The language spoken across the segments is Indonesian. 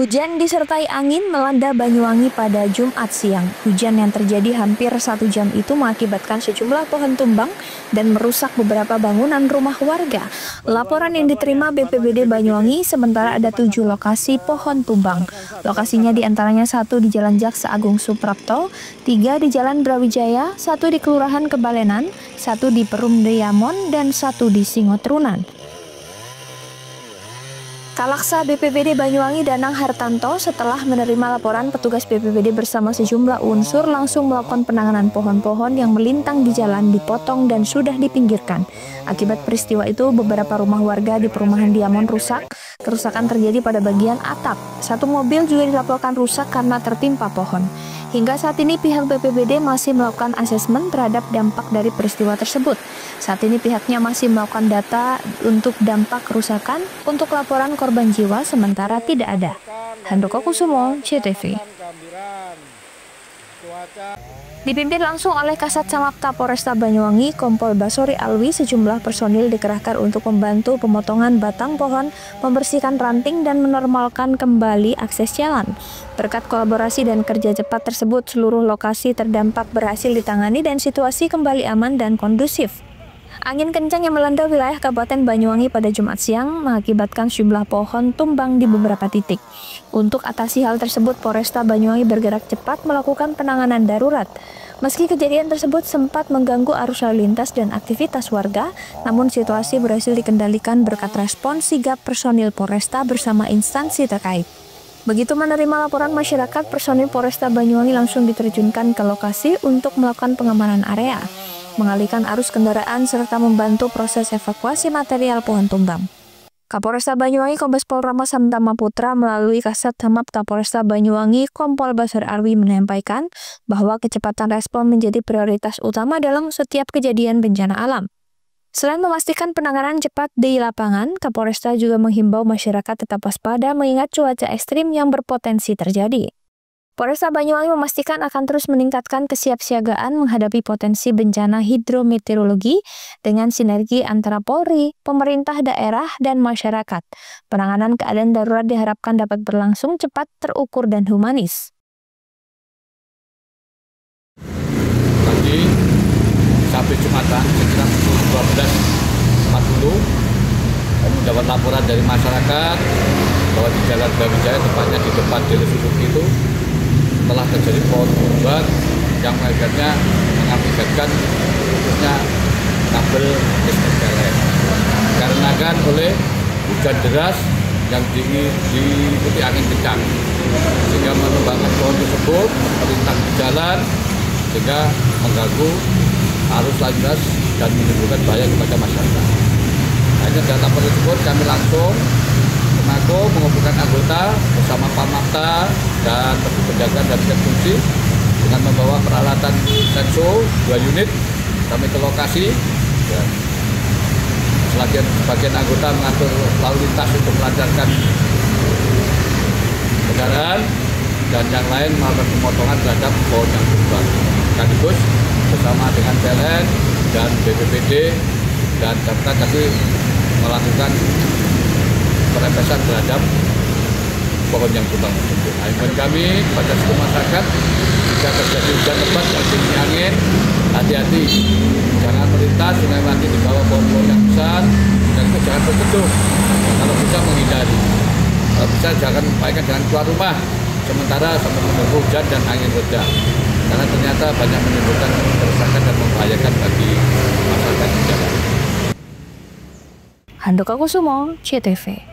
Hujan disertai angin melanda Banyuwangi pada Jumat siang. Hujan yang terjadi hampir 1 jam itu mengakibatkan sejumlah pohon tumbang dan merusak beberapa bangunan rumah warga. Laporan yang diterima BPBD Banyuwangi, sementara ada 7 lokasi pohon tumbang. Lokasinya diantaranya 1 di Jalan Jaksa Agung Suprapto, 3 di Jalan Brawijaya, 1 di Kelurahan Kebalenan, 1 di Perumdeyamon, dan 1 di Singotrunan. Kalaksa BPBD Banyuwangi Danang Hartanto setelah menerima laporan petugas BPBD bersama sejumlah unsur langsung melakukan penanganan pohon-pohon yang melintang di jalan dipotong dan sudah dipinggirkan. Akibat peristiwa itu beberapa rumah warga di perumahan Diamond rusak. Kerusakan terjadi pada bagian atap. 1 mobil juga dilaporkan rusak karena tertimpa pohon. Hingga saat ini pihak BPBD masih melakukan asesmen terhadap dampak dari peristiwa tersebut. Saat ini pihaknya masih melakukan data untuk dampak kerusakan. Untuk laporan korban jiwa sementara tidak ada. Handoko Kusumo, CTV. Dipimpin langsung oleh Kasat Samapta Polresta Banyuwangi, Kompol Basori Alwi, sejumlah personil dikerahkan untuk membantu pemotongan batang pohon, membersihkan ranting, dan menormalkan kembali akses jalan. Berkat kolaborasi dan kerja cepat tersebut, seluruh lokasi terdampak berhasil ditangani dan situasi kembali aman dan kondusif. Angin kencang yang melanda wilayah Kabupaten Banyuwangi pada Jumat siang mengakibatkan sejumlah pohon tumbang di beberapa titik. Untuk atasi hal tersebut, Polresta Banyuwangi bergerak cepat melakukan penanganan darurat. Meski kejadian tersebut sempat mengganggu arus lalu lintas dan aktivitas warga, namun situasi berhasil dikendalikan berkat respons sigap personil Polresta bersama instansi terkait. Begitu menerima laporan masyarakat, personil Polresta Banyuwangi langsung diterjunkan ke lokasi untuk melakukan pengamanan area, mengalihkan arus kendaraan, serta membantu proses evakuasi material pohon tumbang. Kapolresta Banyuwangi Kombes Pol Rama Samtama Putra melalui Kasat Samapta Polresta Banyuwangi Kompol Basori Alwi menyampaikan bahwa kecepatan respon menjadi prioritas utama dalam setiap kejadian bencana alam. Selain memastikan penanganan cepat di lapangan, Kapolresta juga menghimbau masyarakat tetap waspada mengingat cuaca ekstrim yang berpotensi terjadi. Polresta Banyuwangi memastikan akan terus meningkatkan kesiapsiagaan menghadapi potensi bencana hidrometeorologi dengan sinergi antara Polri, pemerintah daerah, dan masyarakat. Penanganan keadaan darurat diharapkan dapat berlangsung cepat, terukur, dan humanis. Tadi sampai Jumatan sekitar pukul 12.40 kami mendapat laporan dari masyarakat bahwa di Jalan Brawijaya, tepatnya di depan Deli Suzuki itu telah terjadi pohon tumbang yang mengakibatkan putusnya kabel listrik PLN. Dikarenakan oleh hujan deras yang diikuti angin kencang, sehingga menumbangkan pohon tersebut melintang di jalan, sehingga mengganggu arus lalu lintas dan menimbulkan bahaya kepada masyarakat. Hanya data tersebut kami langsung Mako mengumpulkan anggota bersama Pamapta dan petugas penjagaan dan fungsi dengan membawa peralatan senso 2 unit kami ke lokasi. Dan sebagian anggota mengatur lalu lintas untuk melancarkan kendaraan dan yang lain melakukan pemotongan terhadap pohon yang tumbang. Sekaligus bersama dengan PLN dan BPBD dan Damkar tadi melakukan perebesan terhadap pohon yang tumbang tersebut. Himbawan kami kepada seluruh masyarakat, jika terjadi hujan lebat dan tinggi angin, hati-hati, jangan melintas, jangan nanti di bawah pohon-pohon yang besar, dan jangan berteduh. Kalau bisa menghindari, kalau bisa jangan keluar rumah sementara sampai menunggu hujan dan angin reda, karena ternyata banyak menimbulkan kerusakan dan membahayakan bagi masyarakat di jalan. Handoko Kusumo, CTV.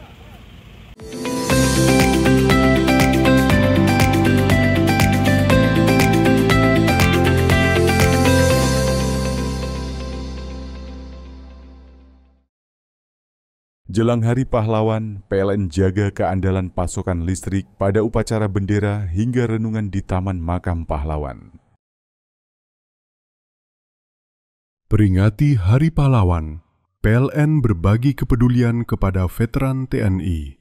Jelang Hari Pahlawan, PLN jaga keandalan pasokan listrik pada upacara bendera hingga renungan di Taman Makam Pahlawan. Peringati Hari Pahlawan, PLN berbagi kepedulian kepada veteran TNI.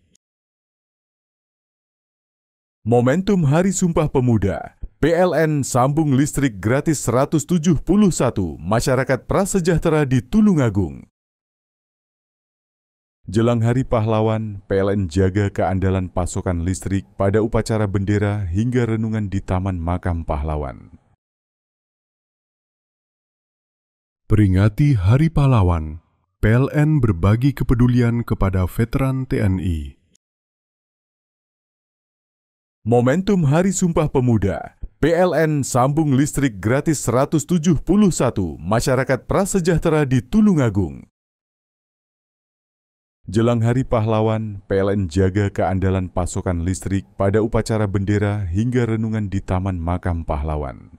Momentum Hari Sumpah Pemuda, PLN sambung listrik gratis 171 masyarakat prasejahtera di Tulungagung. Jelang Hari Pahlawan, PLN jaga keandalan pasokan listrik pada upacara bendera hingga renungan di Taman Makam Pahlawan. Peringati Hari Pahlawan, PLN berbagi kepedulian kepada veteran TNI. Momentum Hari Sumpah Pemuda, PLN sambung listrik gratis 171 masyarakat prasejahtera di Tulungagung. Jelang Hari Pahlawan, PLN jaga keandalan pasokan listrik pada upacara bendera hingga renungan di Taman Makam Pahlawan.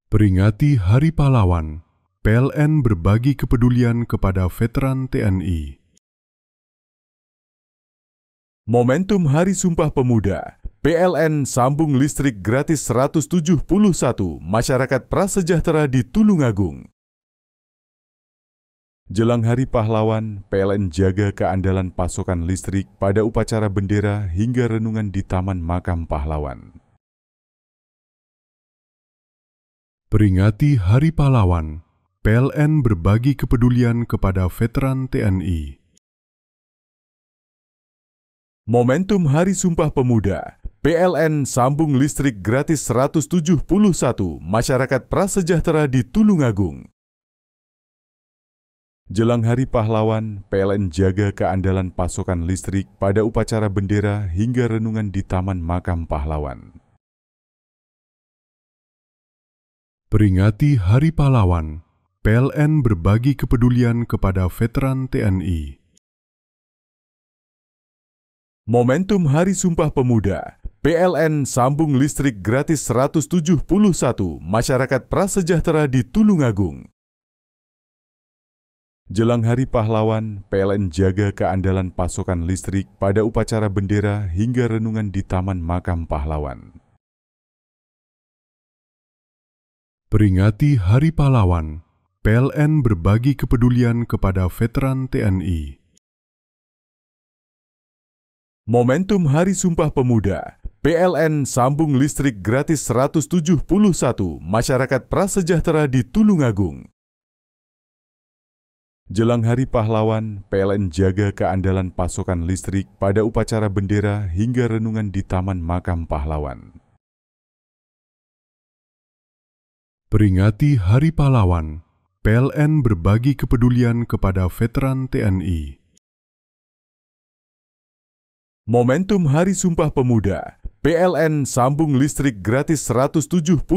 Peringati Hari Pahlawan, PLN berbagi kepedulian kepada veteran TNI. Momentum Hari Sumpah Pemuda, PLN sambung listrik gratis 171 masyarakat prasejahtera di Tulungagung. Jelang Hari Pahlawan, PLN jaga keandalan pasokan listrik pada upacara bendera hingga renungan di Taman Makam Pahlawan. Peringati Hari Pahlawan, PLN berbagi kepedulian kepada veteran TNI. Momentum Hari Sumpah Pemuda, PLN sambung listrik gratis 171 masyarakat prasejahtera di Tulungagung. Jelang Hari Pahlawan, PLN jaga keandalan pasokan listrik pada upacara bendera hingga renungan di Taman Makam Pahlawan. Peringati Hari Pahlawan, PLN berbagi kepedulian kepada veteran TNI. Momentum Hari Sumpah Pemuda, PLN sambung listrik gratis 171 masyarakat prasejahtera di Tulungagung. Jelang Hari Pahlawan, PLN jaga keandalan pasokan listrik pada upacara bendera hingga renungan di Taman Makam Pahlawan. Peringati Hari Pahlawan, PLN berbagi kepedulian kepada veteran TNI. Momentum Hari Sumpah Pemuda, PLN sambung listrik gratis 171 masyarakat prasejahtera di Tulungagung. Jelang Hari Pahlawan, PLN jaga keandalan pasokan listrik pada upacara bendera hingga renungan di Taman Makam Pahlawan. Peringati Hari Pahlawan, PLN berbagi kepedulian kepada veteran TNI. Momentum Hari Sumpah Pemuda, PLN sambung listrik gratis 171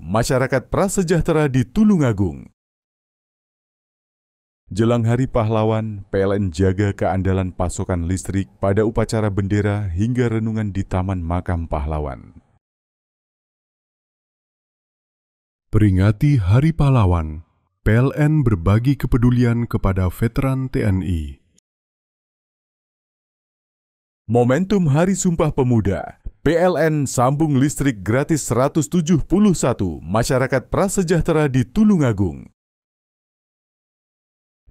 masyarakat prasejahtera di Tulungagung. Jelang Hari Pahlawan, PLN jaga keandalan pasokan listrik pada upacara bendera hingga renungan di Taman Makam Pahlawan. Peringati Hari Pahlawan, PLN berbagi kepedulian kepada veteran TNI. Momentum Hari Sumpah Pemuda, PLN sambung listrik gratis 171 masyarakat prasejahtera di Tulungagung.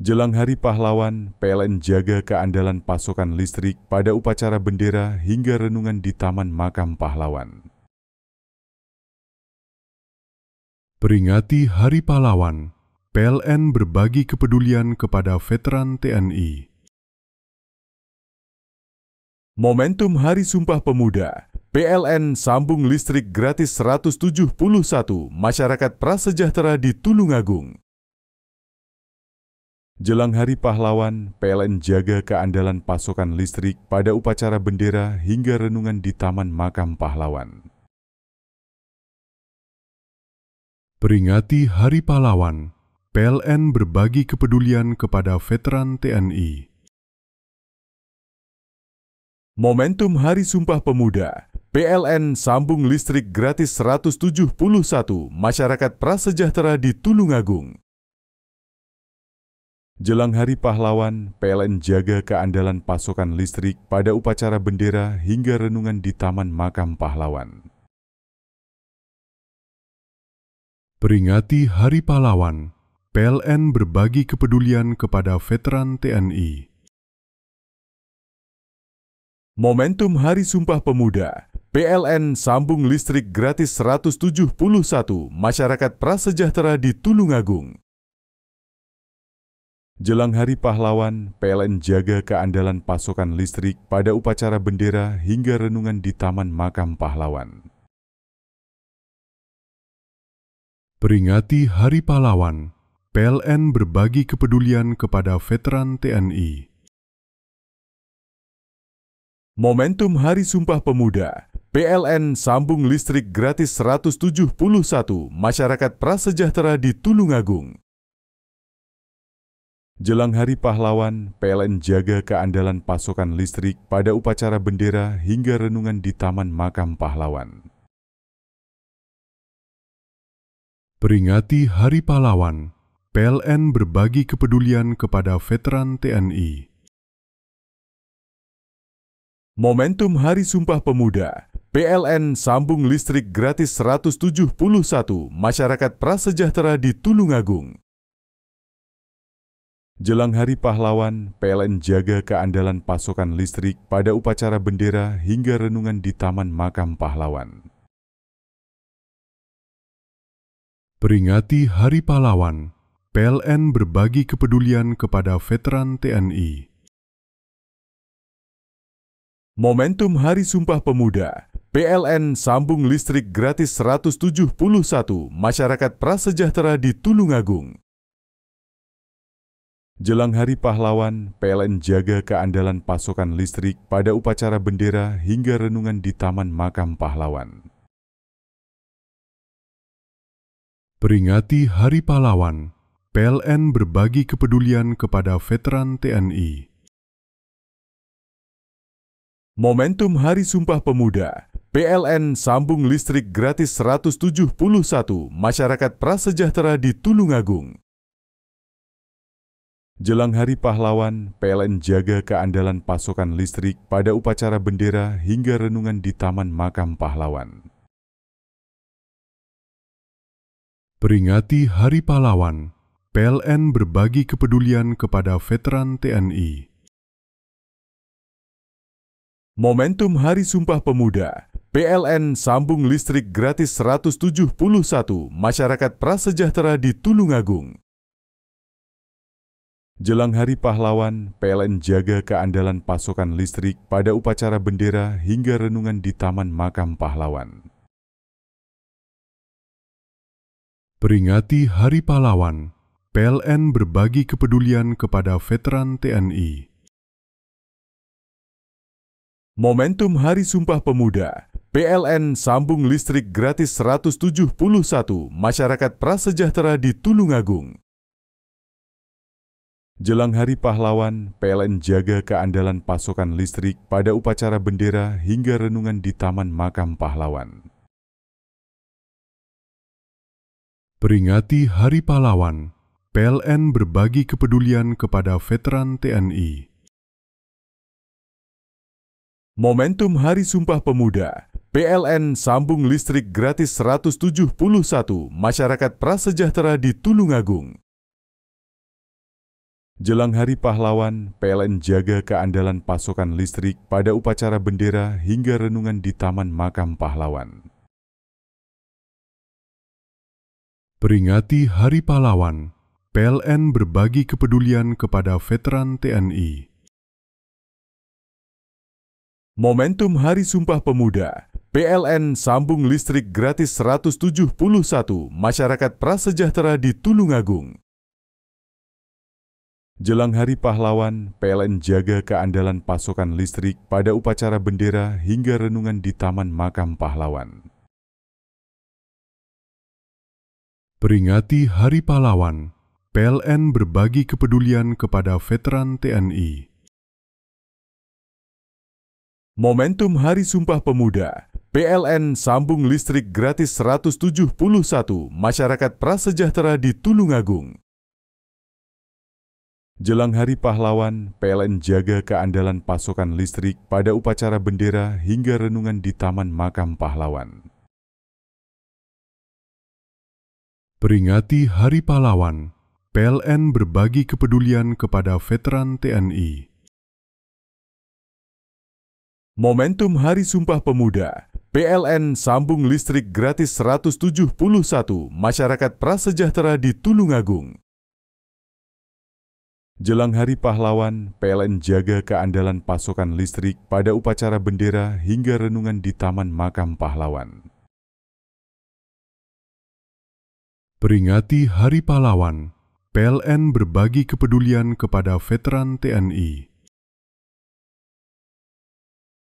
Jelang Hari Pahlawan, PLN jaga keandalan pasokan listrik pada upacara bendera hingga renungan di Taman Makam Pahlawan. Peringati Hari Pahlawan, PLN berbagi kepedulian kepada veteran TNI. Momentum Hari Sumpah Pemuda, PLN sambung listrik gratis 171 masyarakat prasejahtera di Tulungagung. Jelang Hari Pahlawan, PLN jaga keandalan pasokan listrik pada upacara bendera hingga renungan di Taman Makam Pahlawan. Peringati Hari Pahlawan, PLN berbagi kepedulian kepada veteran TNI. Momentum Hari Sumpah Pemuda, PLN sambung listrik gratis 171 masyarakat prasejahtera di Tulungagung. Jelang Hari Pahlawan, PLN jaga keandalan pasokan listrik pada upacara bendera hingga renungan di Taman Makam Pahlawan. Peringati Hari Pahlawan, PLN berbagi kepedulian kepada veteran TNI. Momentum Hari Sumpah Pemuda, PLN sambung listrik gratis 171 masyarakat prasejahtera di Tulungagung. Jelang Hari Pahlawan, PLN jaga keandalan pasokan listrik pada upacara bendera hingga renungan di Taman Makam Pahlawan. Peringati Hari Pahlawan, PLN berbagi kepedulian kepada veteran TNI. Momentum Hari Sumpah Pemuda, PLN sambung listrik gratis 171 masyarakat prasejahtera di Tulungagung. Jelang Hari Pahlawan, PLN jaga keandalan pasokan listrik pada upacara bendera hingga renungan di Taman Makam Pahlawan. Peringati Hari Pahlawan, PLN berbagi kepedulian kepada veteran TNI. Momentum Hari Sumpah Pemuda, PLN sambung listrik gratis 171 masyarakat prasejahtera di Tulungagung. Jelang Hari Pahlawan, PLN jaga keandalan pasokan listrik pada upacara bendera hingga renungan di Taman Makam Pahlawan. Peringati Hari Pahlawan, PLN berbagi kepedulian kepada veteran TNI. Momentum Hari Sumpah Pemuda, PLN sambung listrik gratis 171 masyarakat prasejahtera di Tulungagung. Jelang Hari Pahlawan, PLN jaga keandalan pasokan listrik pada upacara bendera hingga renungan di Taman Makam Pahlawan. Peringati Hari Pahlawan, PLN berbagi kepedulian kepada veteran TNI. Momentum Hari Sumpah Pemuda, PLN sambung listrik gratis 171 masyarakat prasejahtera di Tulungagung. Jelang Hari Pahlawan, PLN jaga keandalan pasokan listrik pada upacara bendera hingga renungan di Taman Makam Pahlawan. Peringati Hari Pahlawan, PLN berbagi kepedulian kepada veteran TNI. Momentum Hari Sumpah Pemuda, PLN sambung listrik gratis 171 masyarakat prasejahtera di Tulungagung. Jelang Hari Pahlawan, PLN jaga keandalan pasokan listrik pada upacara bendera hingga renungan di Taman Makam Pahlawan. Peringati Hari Pahlawan, PLN berbagi kepedulian kepada veteran TNI. Momentum Hari Sumpah Pemuda, PLN sambung listrik gratis 171 masyarakat prasejahtera di Tulungagung. Jelang Hari Pahlawan, PLN jaga keandalan pasokan listrik pada upacara bendera hingga renungan di Taman Makam Pahlawan. Peringati Hari Pahlawan, PLN berbagi kepedulian kepada veteran TNI. Momentum Hari Sumpah Pemuda, PLN sambung listrik gratis 171 masyarakat prasejahtera di Tulungagung. Jelang Hari Pahlawan, PLN jaga keandalan pasokan listrik pada upacara bendera hingga renungan di Taman Makam Pahlawan. Peringati Hari Pahlawan, PLN berbagi kepedulian kepada veteran TNI. Momentum Hari Sumpah Pemuda, PLN sambung listrik gratis 171 masyarakat prasejahtera di Tulungagung. Jelang Hari Pahlawan, PLN jaga keandalan pasokan listrik pada upacara bendera hingga renungan di Taman Makam Pahlawan. Peringati Hari Pahlawan, PLN berbagi kepedulian kepada veteran TNI. Momentum Hari Sumpah Pemuda, PLN sambung listrik gratis 171 masyarakat prasejahtera di Tulungagung. Jelang Hari Pahlawan, PLN jaga keandalan pasokan listrik pada upacara bendera hingga renungan di Taman Makam Pahlawan. Peringati Hari Pahlawan, PLN berbagi kepedulian kepada veteran TNI. Momentum Hari Sumpah Pemuda, PLN sambung listrik gratis 171 masyarakat prasejahtera di Tulungagung. Jelang Hari Pahlawan, PLN jaga keandalan pasokan listrik pada upacara bendera hingga renungan di Taman Makam Pahlawan. Peringati Hari Pahlawan, PLN berbagi kepedulian kepada veteran TNI.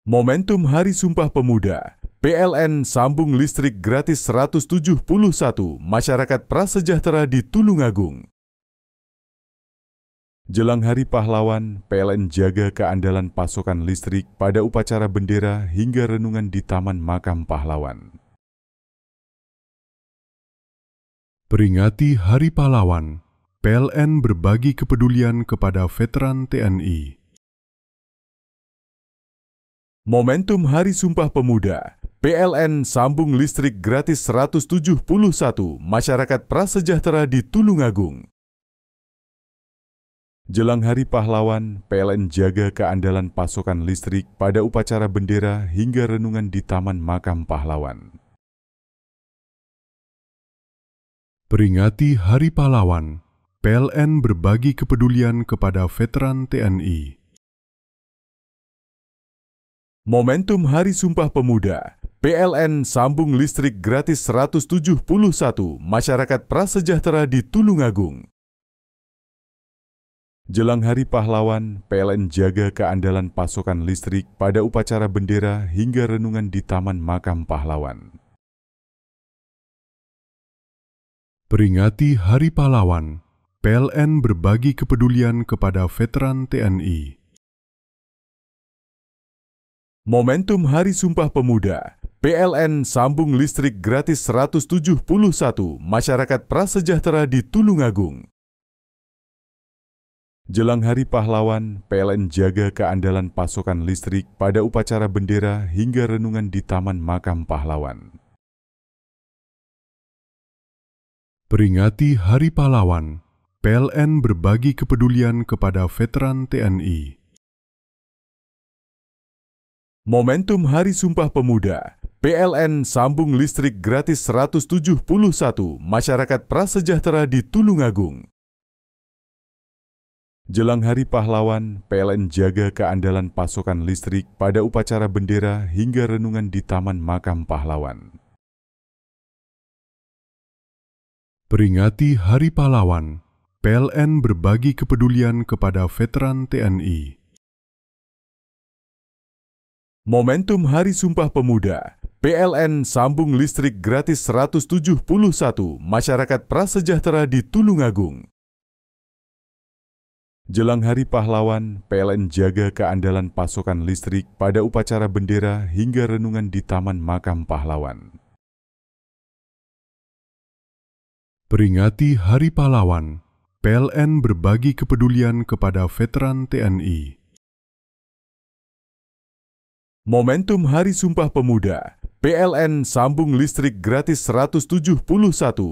Momentum Hari Sumpah Pemuda, PLN sambung listrik gratis 171 masyarakat prasejahtera di Tulungagung. Jelang Hari Pahlawan, PLN jaga keandalan pasokan listrik pada upacara bendera hingga renungan di Taman Makam Pahlawan. Peringati Hari Pahlawan, PLN berbagi kepedulian kepada veteran TNI. Momentum Hari Sumpah Pemuda, PLN sambung listrik gratis 171 masyarakat prasejahtera di Tulungagung. Jelang Hari Pahlawan, PLN jaga keandalan pasokan listrik pada upacara bendera hingga renungan di Taman Makam Pahlawan. Peringati Hari Pahlawan, PLN berbagi kepedulian kepada veteran TNI. Momentum Hari Sumpah Pemuda, PLN sambung listrik gratis 171 masyarakat prasejahtera di Tulungagung. Jelang Hari Pahlawan, PLN jaga keandalan pasokan listrik pada upacara bendera hingga renungan di Taman Makam Pahlawan. Peringati Hari Pahlawan, PLN berbagi kepedulian kepada veteran TNI. Momentum Hari Sumpah Pemuda, PLN sambung listrik gratis 171 masyarakat prasejahtera di Tulungagung. Jelang Hari Pahlawan, PLN jaga keandalan pasokan listrik pada upacara bendera hingga renungan di Taman Makam Pahlawan. Peringati Hari Pahlawan, PLN berbagi kepedulian kepada veteran TNI. Momentum Hari Sumpah Pemuda, PLN sambung listrik gratis 171 masyarakat prasejahtera di Tulungagung. Jelang Hari Pahlawan, PLN jaga keandalan pasokan listrik pada upacara bendera hingga renungan di Taman Makam Pahlawan. Peringati Hari Pahlawan, PLN berbagi kepedulian kepada veteran TNI. Momentum Hari Sumpah Pemuda, PLN sambung listrik gratis 171 masyarakat prasejahtera di Tulungagung. Jelang Hari Pahlawan, PLN jaga keandalan pasokan listrik pada upacara bendera hingga renungan di Taman Makam Pahlawan. Peringati Hari Pahlawan, PLN berbagi kepedulian kepada veteran TNI. Momentum Hari Sumpah Pemuda, PLN sambung listrik gratis 171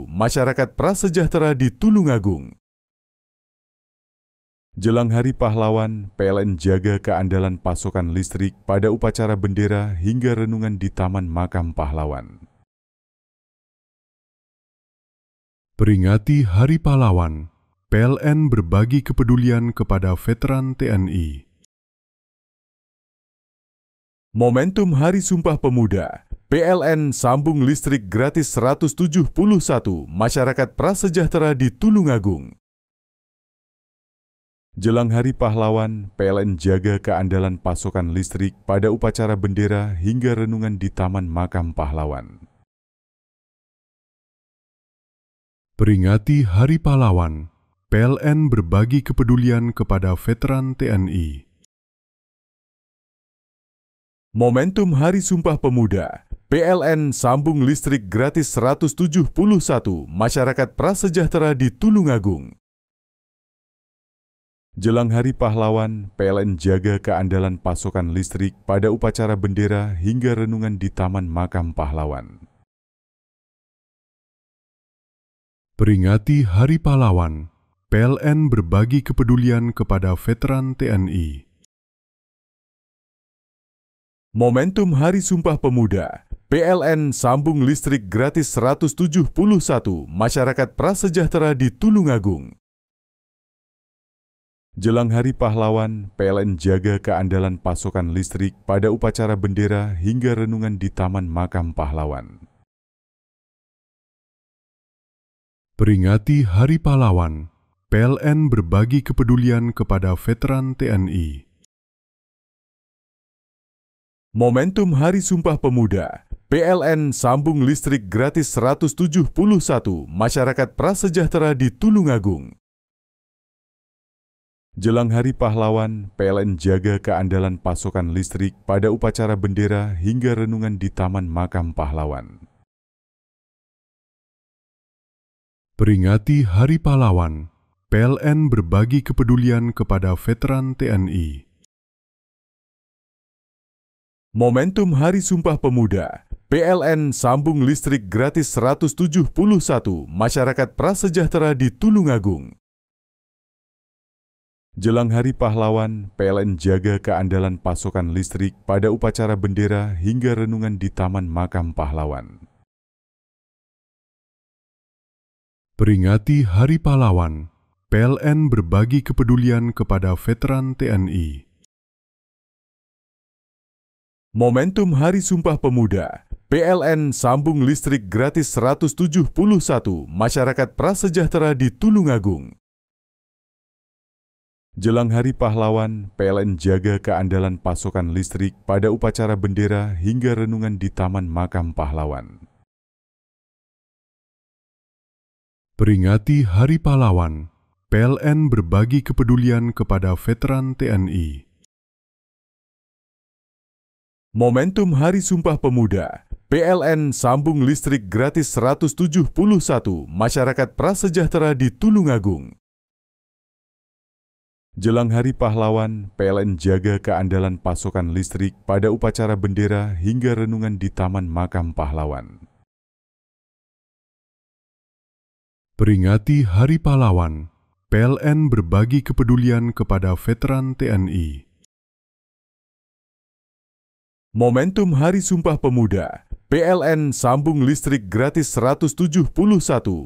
masyarakat prasejahtera di Tulungagung. Jelang Hari Pahlawan, PLN jaga keandalan pasokan listrik pada upacara bendera hingga renungan di Taman Makam Pahlawan. Peringati Hari Pahlawan, PLN berbagi kepedulian kepada veteran TNI. Momentum Hari Sumpah Pemuda, PLN sambung listrik gratis 171 masyarakat prasejahtera di Tulungagung. Jelang Hari Pahlawan, PLN jaga keandalan pasokan listrik pada upacara bendera hingga renungan di Taman Makam Pahlawan. Peringati Hari Pahlawan, PLN berbagi kepedulian kepada veteran TNI. Momentum Hari Sumpah Pemuda, PLN sambung listrik gratis 171 masyarakat prasejahtera di Tulungagung. Jelang Hari Pahlawan, PLN jaga keandalan pasokan listrik pada upacara bendera hingga renungan di Taman Makam Pahlawan. Peringati Hari Pahlawan, PLN berbagi kepedulian kepada veteran TNI. Momentum Hari Sumpah Pemuda, PLN sambung listrik gratis 171 masyarakat prasejahtera di Tulungagung. Jelang Hari Pahlawan, PLN jaga keandalan pasokan listrik pada upacara bendera hingga renungan di Taman Makam Pahlawan. Peringati Hari Pahlawan, PLN berbagi kepedulian kepada veteran TNI. Momentum Hari Sumpah Pemuda, PLN sambung listrik gratis 171 masyarakat prasejahtera di Tulungagung. Jelang Hari Pahlawan, PLN jaga keandalan pasokan listrik pada upacara bendera hingga renungan di Taman Makam Pahlawan. Peringati Hari Pahlawan, PLN berbagi kepedulian kepada veteran TNI. Momentum Hari Sumpah Pemuda, PLN sambung listrik gratis 171 masyarakat prasejahtera di Tulungagung. Jelang Hari Pahlawan, PLN jaga keandalan pasokan listrik pada upacara bendera hingga renungan di Taman Makam Pahlawan. Peringati Hari Pahlawan, PLN berbagi kepedulian kepada veteran TNI. Momentum Hari Sumpah Pemuda, PLN sambung listrik gratis 171 masyarakat prasejahtera di Tulungagung. Jelang Hari Pahlawan, PLN jaga keandalan pasokan listrik pada upacara bendera hingga renungan di Taman Makam Pahlawan. Peringati Hari Pahlawan, PLN berbagi kepedulian kepada veteran TNI. Momentum Hari Sumpah Pemuda, PLN sambung listrik gratis 171 masyarakat prasejahtera di Tulungagung. Jelang Hari Pahlawan, PLN jaga keandalan pasokan listrik pada upacara bendera hingga renungan di Taman Makam Pahlawan. Peringati Hari Pahlawan, PLN berbagi kepedulian kepada veteran TNI. Momentum Hari Sumpah Pemuda, PLN sambung listrik gratis 171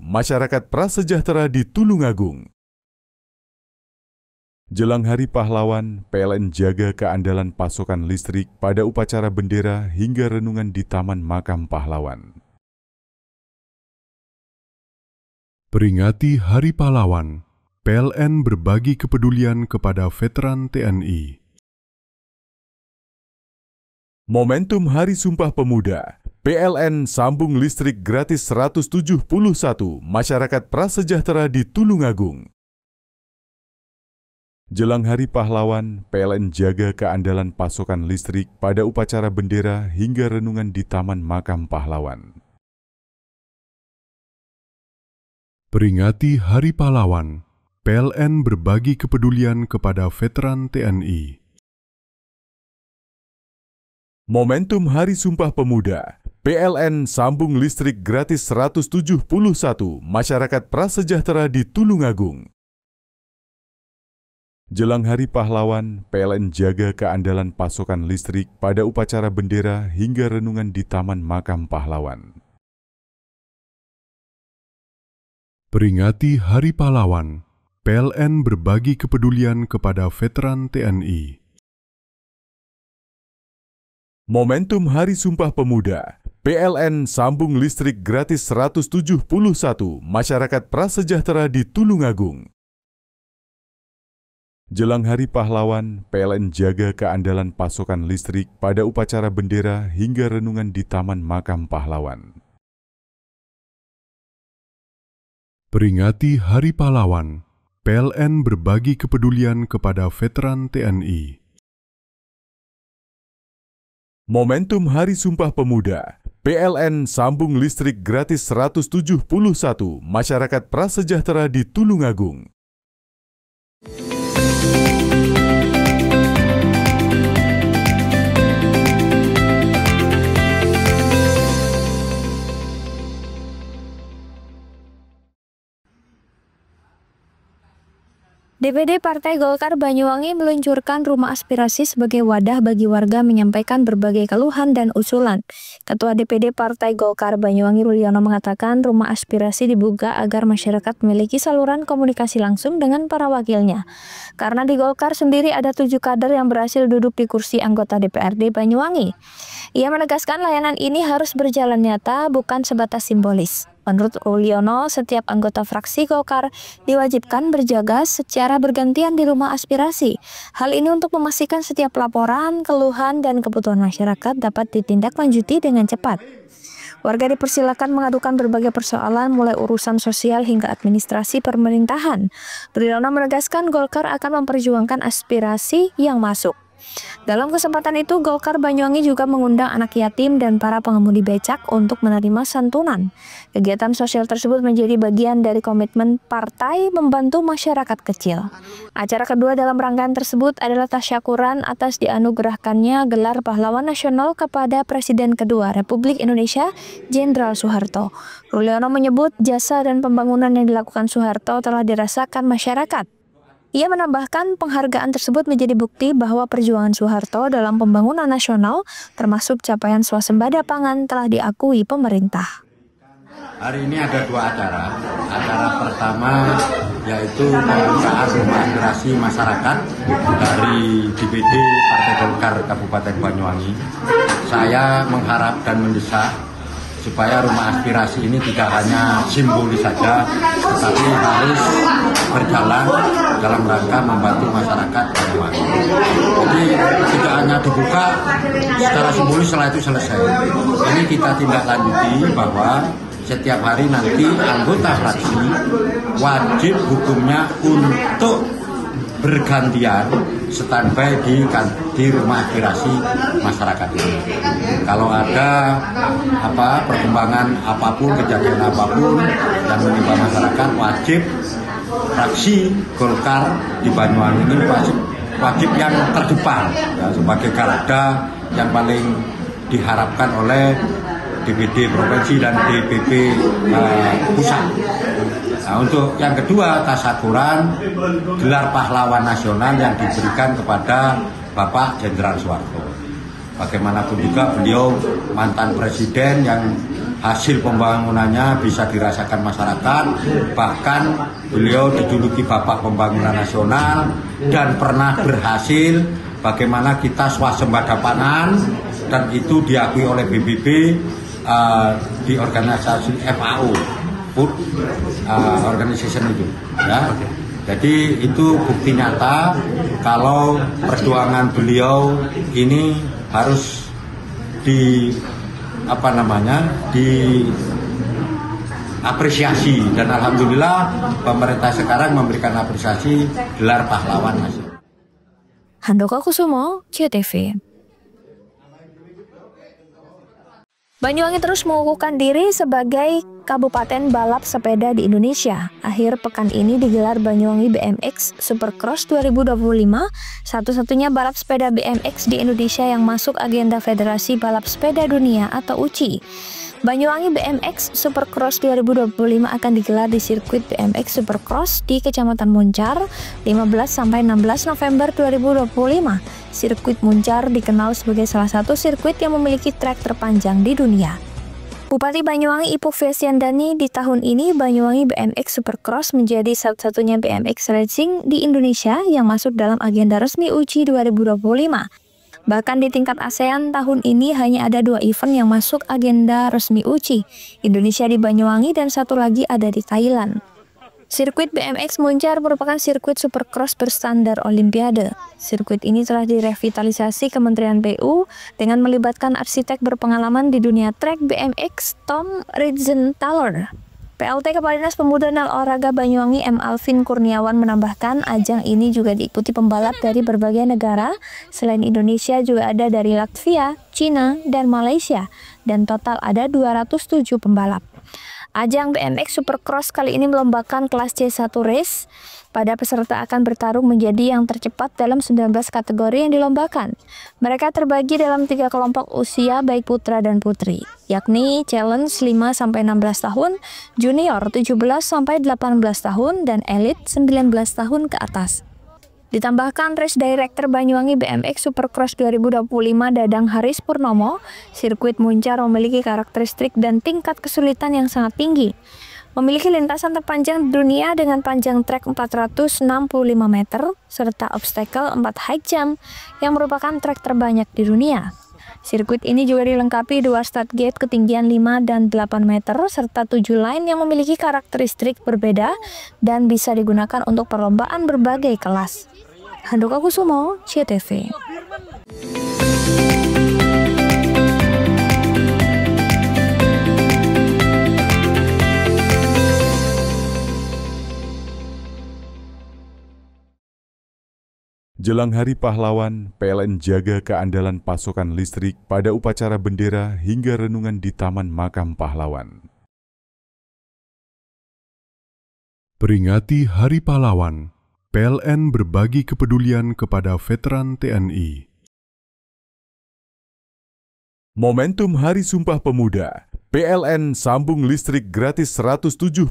masyarakat prasejahtera di Tulungagung. Jelang Hari Pahlawan, PLN jaga keandalan pasokan listrik pada upacara bendera hingga renungan di Taman Makam Pahlawan. Peringati Hari Pahlawan, PLN berbagi kepedulian kepada veteran TNI. Momentum Hari Sumpah Pemuda, PLN sambung listrik gratis 171 masyarakat prasejahtera di Tulungagung. Jelang Hari Pahlawan, PLN jaga keandalan pasokan listrik pada upacara bendera hingga renungan di Taman Makam Pahlawan. Peringati Hari Pahlawan, PLN berbagi kepedulian kepada veteran TNI. Momentum Hari Sumpah Pemuda, PLN sambung listrik gratis 171 masyarakat prasejahtera di Tulungagung. Jelang Hari Pahlawan, PLN jaga keandalan pasokan listrik pada upacara bendera hingga renungan di Taman Makam Pahlawan. Peringati Hari Pahlawan, PLN berbagi kepedulian kepada veteran TNI. Momentum Hari Sumpah Pemuda, PLN sambung listrik gratis 171 masyarakat prasejahtera di Tulungagung. Jelang Hari Pahlawan, PLN jaga keandalan pasokan listrik pada upacara bendera hingga renungan di Taman Makam Pahlawan. Peringati Hari Pahlawan, PLN berbagi kepedulian kepada veteran TNI. Momentum Hari Sumpah Pemuda, PLN sambung listrik gratis 171 masyarakat prasejahtera di Tulungagung. DPD Partai Golkar Banyuwangi meluncurkan rumah aspirasi sebagai wadah bagi warga menyampaikan berbagai keluhan dan usulan. Ketua DPD Partai Golkar Banyuwangi Ruliono mengatakan rumah aspirasi dibuka agar masyarakat memiliki saluran komunikasi langsung dengan para wakilnya. Karena di Golkar sendiri ada 7 kader yang berhasil duduk di kursi anggota DPRD Banyuwangi. Ia menegaskan layanan ini harus berjalan nyata, bukan sebatas simbolis. Menurut Ruliono, setiap anggota fraksi Golkar diwajibkan berjaga secara bergantian di rumah aspirasi. Hal ini untuk memastikan setiap laporan, keluhan, dan kebutuhan masyarakat dapat ditindaklanjuti dengan cepat. Warga dipersilakan mengadukan berbagai persoalan mulai urusan sosial hingga administrasi pemerintahan. Ruliono menegaskan Golkar akan memperjuangkan aspirasi yang masuk. Dalam kesempatan itu, Golkar Banyuwangi juga mengundang anak yatim dan para pengemudi becak untuk menerima santunan. Kegiatan sosial tersebut menjadi bagian dari komitmen partai membantu masyarakat kecil. Acara kedua dalam rangkaian tersebut adalah tasyakuran atas dianugerahkannya gelar pahlawan nasional kepada Presiden kedua Republik Indonesia, Jenderal Soeharto. Ruliono menyebut jasa dan pembangunan yang dilakukan Soeharto telah dirasakan masyarakat. Ia menambahkan penghargaan tersebut menjadi bukti bahwa perjuangan Soeharto dalam pembangunan nasional termasuk capaian swasembada pangan telah diakui pemerintah. Hari ini ada 2 acara. Acara pertama yaitu pembukaan rumah aspirasi masyarakat dari DPD Partai Golkar Kabupaten Banyuwangi. Saya mengharap dan mendesak supaya rumah aspirasi ini tidak hanya simbolis saja, tetapi harus berjalan dalam rangka membantu masyarakat Banyuwangi. Jadi tidak hanya dibuka secara simbolis setelah itu selesai. Ini kita tindak lanjuti bahwa setiap hari nanti anggota fraksi wajib hukumnya untuk bergantian standby di rumah aspirasi masyarakat ini. Kalau ada perkembangan apapun, kejadian apapun yang menimpa masyarakat, wajib fraksi Golkar di Banyuwangi ini wajib yang terdepan ya, sebagai garda yang paling diharapkan oleh DPD Provinsi dan DPP Pusat. Nah, untuk yang kedua, tasyakuran gelar pahlawan nasional yang diberikan kepada Bapak Jenderal Soeharto. Bagaimanapun juga beliau mantan presiden yang hasil pembangunannya bisa dirasakan masyarakat, bahkan beliau dijuluki Bapak Pembangunan Nasional dan pernah berhasil bagaimana kita swasembada pangan, dan itu diakui oleh PBB di organisasi FAO. Food Organization itu ya. Jadi itu bukti nyata kalau perjuangan beliau ini harus diapresiasi, dan alhamdulillah pemerintah sekarang memberikan apresiasi gelar pahlawan nasional. Handoko Kusumo, CTV. Banyuwangi terus mengukuhkan diri sebagai kabupaten balap sepeda di Indonesia. Akhir pekan ini digelar Banyuwangi BMX Supercross 2025, satu-satunya balap sepeda BMX di Indonesia yang masuk agenda Federasi Balap Sepeda Dunia atau UCI. Banyuwangi BMX Supercross 2025 akan digelar di sirkuit BMX Supercross di Kecamatan Muncar 15–16 November 2025. Sirkuit Muncar dikenal sebagai salah satu sirkuit yang memiliki trek terpanjang di dunia. Bupati Banyuwangi Ipuk Fesyandani di tahun ini Banyuwangi BMX Supercross menjadi satu-satunya BMX racing di Indonesia yang masuk dalam agenda resmi UCI 2025. Bahkan di tingkat ASEAN tahun ini hanya ada 2 event yang masuk agenda resmi UCI, Indonesia di Banyuwangi dan satu lagi ada di Thailand. Sirkuit BMX Muncar merupakan sirkuit supercross berstandar Olimpiade. Sirkuit ini telah direvitalisasi Kementerian PU dengan melibatkan arsitek berpengalaman di dunia trek BMX Tom Ritzenthaler. PLT Kepala Dinas Pemuda dan Olahraga Banyuwangi M. Alvin Kurniawan menambahkan ajang ini juga diikuti pembalap dari berbagai negara. Selain Indonesia juga ada dari Latvia, Cina, dan Malaysia, dan total ada 207 pembalap. Ajang BMX Supercross kali ini melombakan kelas C1 Race. Pada peserta akan bertarung menjadi yang tercepat dalam 19 kategori yang dilombakan. Mereka terbagi dalam 3 kelompok usia baik putra dan putri, yakni Challenge 5-16 tahun, Junior 17-18 tahun, dan Elite 19 tahun ke atas. Ditambahkan Race Director Banyuwangi BMX Supercross 2025 Dadang Haris Purnomo, sirkuit Muncar memiliki karakteristik dan tingkat kesulitan yang sangat tinggi. Memiliki lintasan terpanjang di dunia dengan panjang trek 465 meter, serta obstacle 4 high jump yang merupakan trek terbanyak di dunia. Sirkuit ini juga dilengkapi 2 start gate ketinggian 5 dan 8 meter, serta 7 line yang memiliki karakteristik berbeda dan bisa digunakan untuk perlombaan berbagai kelas. Handoko Kusumo, CTV. Jelang Hari Pahlawan, PLN jaga keandalan pasokan listrik pada upacara bendera hingga renungan di Taman Makam Pahlawan. Peringati Hari Pahlawan, PLN berbagi kepedulian kepada veteran TNI. Momentum Hari Sumpah Pemuda, PLN sambung listrik gratis 171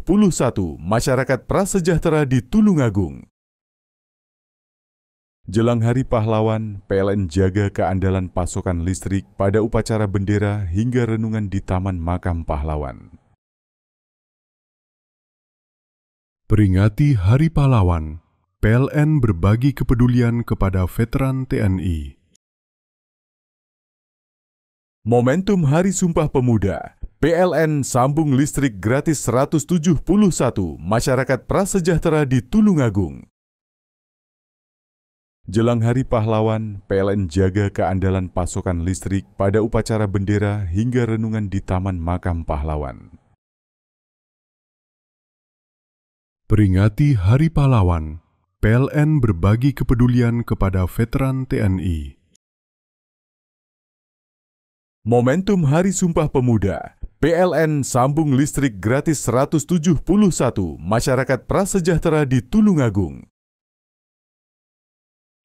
masyarakat prasejahtera di Tulungagung. Jelang Hari Pahlawan, PLN jaga keandalan pasokan listrik pada upacara bendera hingga renungan di Taman Makam Pahlawan. Peringati Hari Pahlawan, PLN berbagi kepedulian kepada veteran TNI. Momentum Hari Sumpah Pemuda, PLN sambung listrik gratis 171 masyarakat prasejahtera di Tulungagung. Jelang Hari Pahlawan, PLN jaga keandalan pasokan listrik pada upacara bendera hingga renungan di Taman Makam Pahlawan. Peringati Hari Pahlawan, PLN berbagi kepedulian kepada veteran TNI. Momentum Hari Sumpah Pemuda, PLN sambung listrik gratis 171 masyarakat prasejahtera di Tulungagung.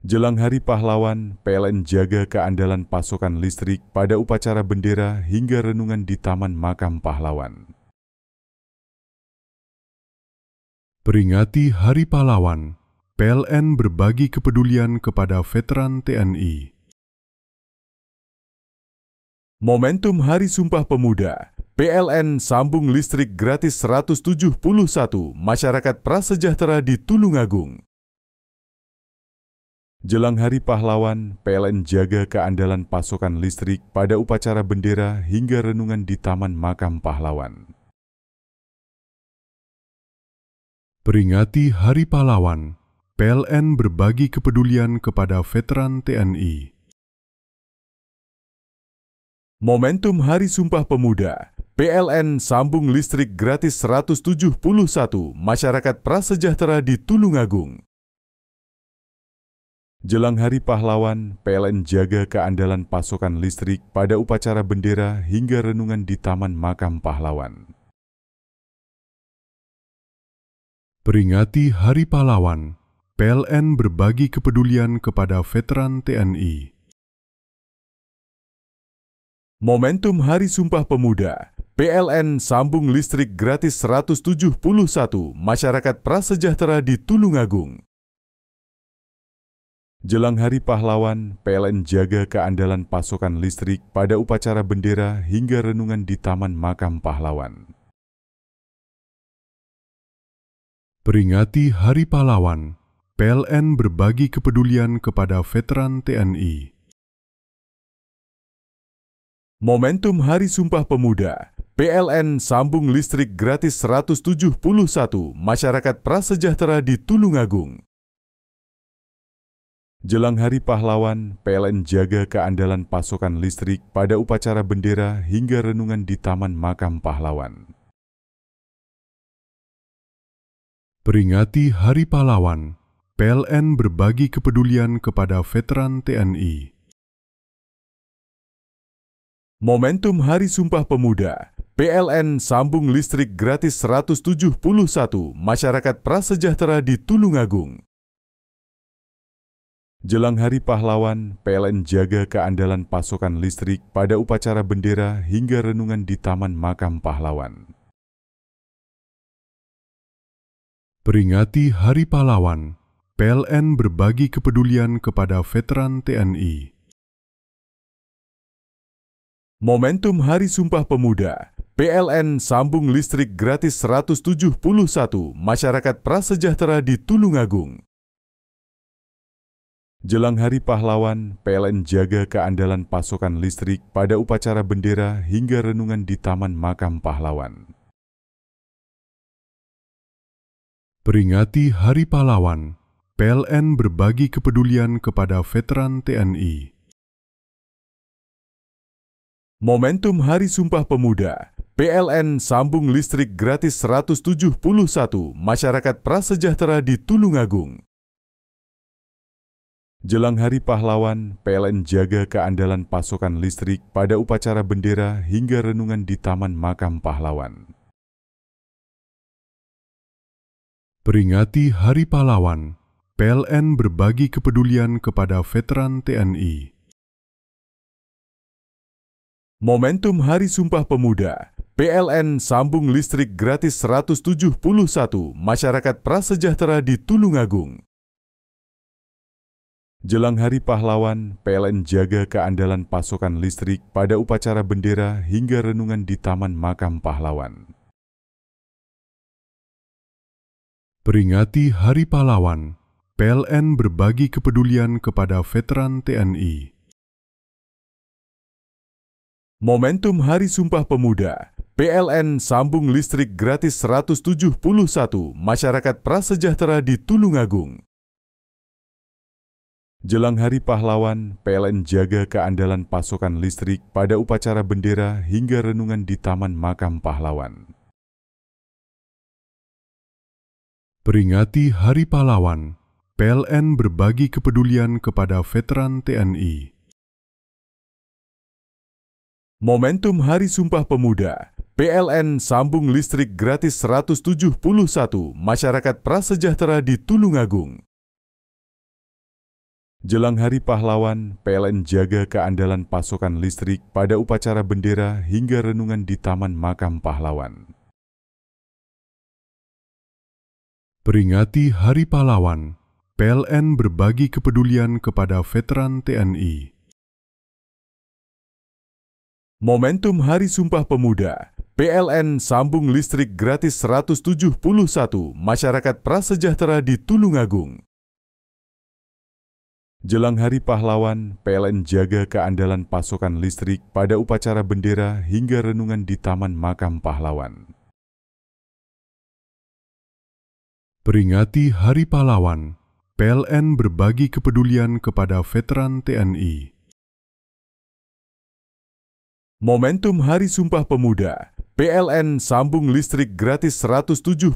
Jelang Hari Pahlawan, PLN jaga keandalan pasokan listrik pada upacara bendera hingga renungan di Taman Makam Pahlawan. Peringati Hari Pahlawan, PLN berbagi kepedulian kepada veteran TNI. Momentum Hari Sumpah Pemuda, PLN sambung listrik gratis 171 masyarakat prasejahtera di Tulungagung. Jelang Hari Pahlawan, PLN jaga keandalan pasokan listrik pada upacara bendera hingga renungan di Taman Makam Pahlawan. Peringati Hari Pahlawan, PLN berbagi kepedulian kepada veteran TNI. Momentum Hari Sumpah Pemuda, PLN sambung listrik gratis 171 masyarakat prasejahtera di Tulungagung. Jelang Hari Pahlawan, PLN jaga keandalan pasokan listrik pada upacara bendera hingga renungan di Taman Makam Pahlawan. Peringati Hari Pahlawan, PLN berbagi kepedulian kepada veteran TNI. Momentum Hari Sumpah Pemuda, PLN sambung listrik gratis 171 masyarakat prasejahtera di Tulungagung. Jelang Hari Pahlawan, PLN jaga keandalan pasokan listrik pada upacara bendera hingga renungan di Taman Makam Pahlawan. Peringati Hari Pahlawan, PLN berbagi kepedulian kepada veteran TNI. Momentum Hari Sumpah Pemuda, PLN sambung listrik gratis 171 masyarakat prasejahtera di Tulungagung. Jelang Hari Pahlawan, PLN jaga keandalan pasokan listrik pada upacara bendera hingga renungan di Taman Makam Pahlawan. Peringati Hari Pahlawan, PLN berbagi kepedulian kepada veteran TNI. Momentum Hari Sumpah Pemuda, PLN sambung listrik gratis 171 masyarakat prasejahtera di Tulungagung. Jelang Hari Pahlawan, PLN jaga keandalan pasokan listrik pada upacara bendera hingga renungan di Taman Makam Pahlawan. Peringati Hari Pahlawan, PLN berbagi kepedulian kepada veteran TNI. Momentum Hari Sumpah Pemuda, PLN sambung listrik gratis 171 masyarakat prasejahtera di Tulungagung. Jelang Hari Pahlawan, PLN jaga keandalan pasokan listrik pada upacara bendera hingga renungan di Taman Makam Pahlawan. Peringati Hari Pahlawan, PLN berbagi kepedulian kepada veteran TNI. Momentum Hari Sumpah Pemuda, PLN sambung listrik gratis 171 masyarakat prasejahtera di Tulungagung. Jelang Hari Pahlawan, PLN jaga keandalan pasokan listrik pada upacara bendera hingga renungan di Taman Makam Pahlawan. Peringati Hari Pahlawan, PLN berbagi kepedulian kepada veteran TNI. Momentum Hari Sumpah Pemuda, PLN sambung listrik gratis 171 masyarakat prasejahtera di Tulungagung. Jelang Hari Pahlawan, PLN jaga keandalan pasokan listrik pada upacara bendera hingga renungan di Taman Makam Pahlawan. Peringati Hari Pahlawan, PLN berbagi kepedulian kepada veteran TNI. Momentum Hari Sumpah Pemuda, PLN sambung listrik gratis 171 masyarakat prasejahtera di Tulungagung. Jelang Hari Pahlawan, PLN jaga keandalan pasokan listrik pada upacara bendera hingga renungan di Taman Makam Pahlawan. Peringati Hari Pahlawan, PLN berbagi kepedulian kepada veteran TNI. Momentum Hari Sumpah Pemuda, PLN sambung listrik gratis 171 masyarakat prasejahtera di Tulungagung. Jelang Hari Pahlawan, PLN jaga keandalan pasokan listrik pada upacara bendera hingga renungan di Taman Makam Pahlawan. Peringati Hari Pahlawan, PLN berbagi kepedulian kepada veteran TNI. Momentum Hari Sumpah Pemuda, PLN sambung listrik gratis 171 masyarakat prasejahtera di Tulungagung. Jelang Hari Pahlawan, PLN jaga keandalan pasokan listrik pada upacara bendera hingga renungan di Taman Makam Pahlawan. Peringati Hari Pahlawan, PLN berbagi kepedulian kepada veteran TNI. Momentum Hari Sumpah Pemuda, PLN sambung listrik gratis 171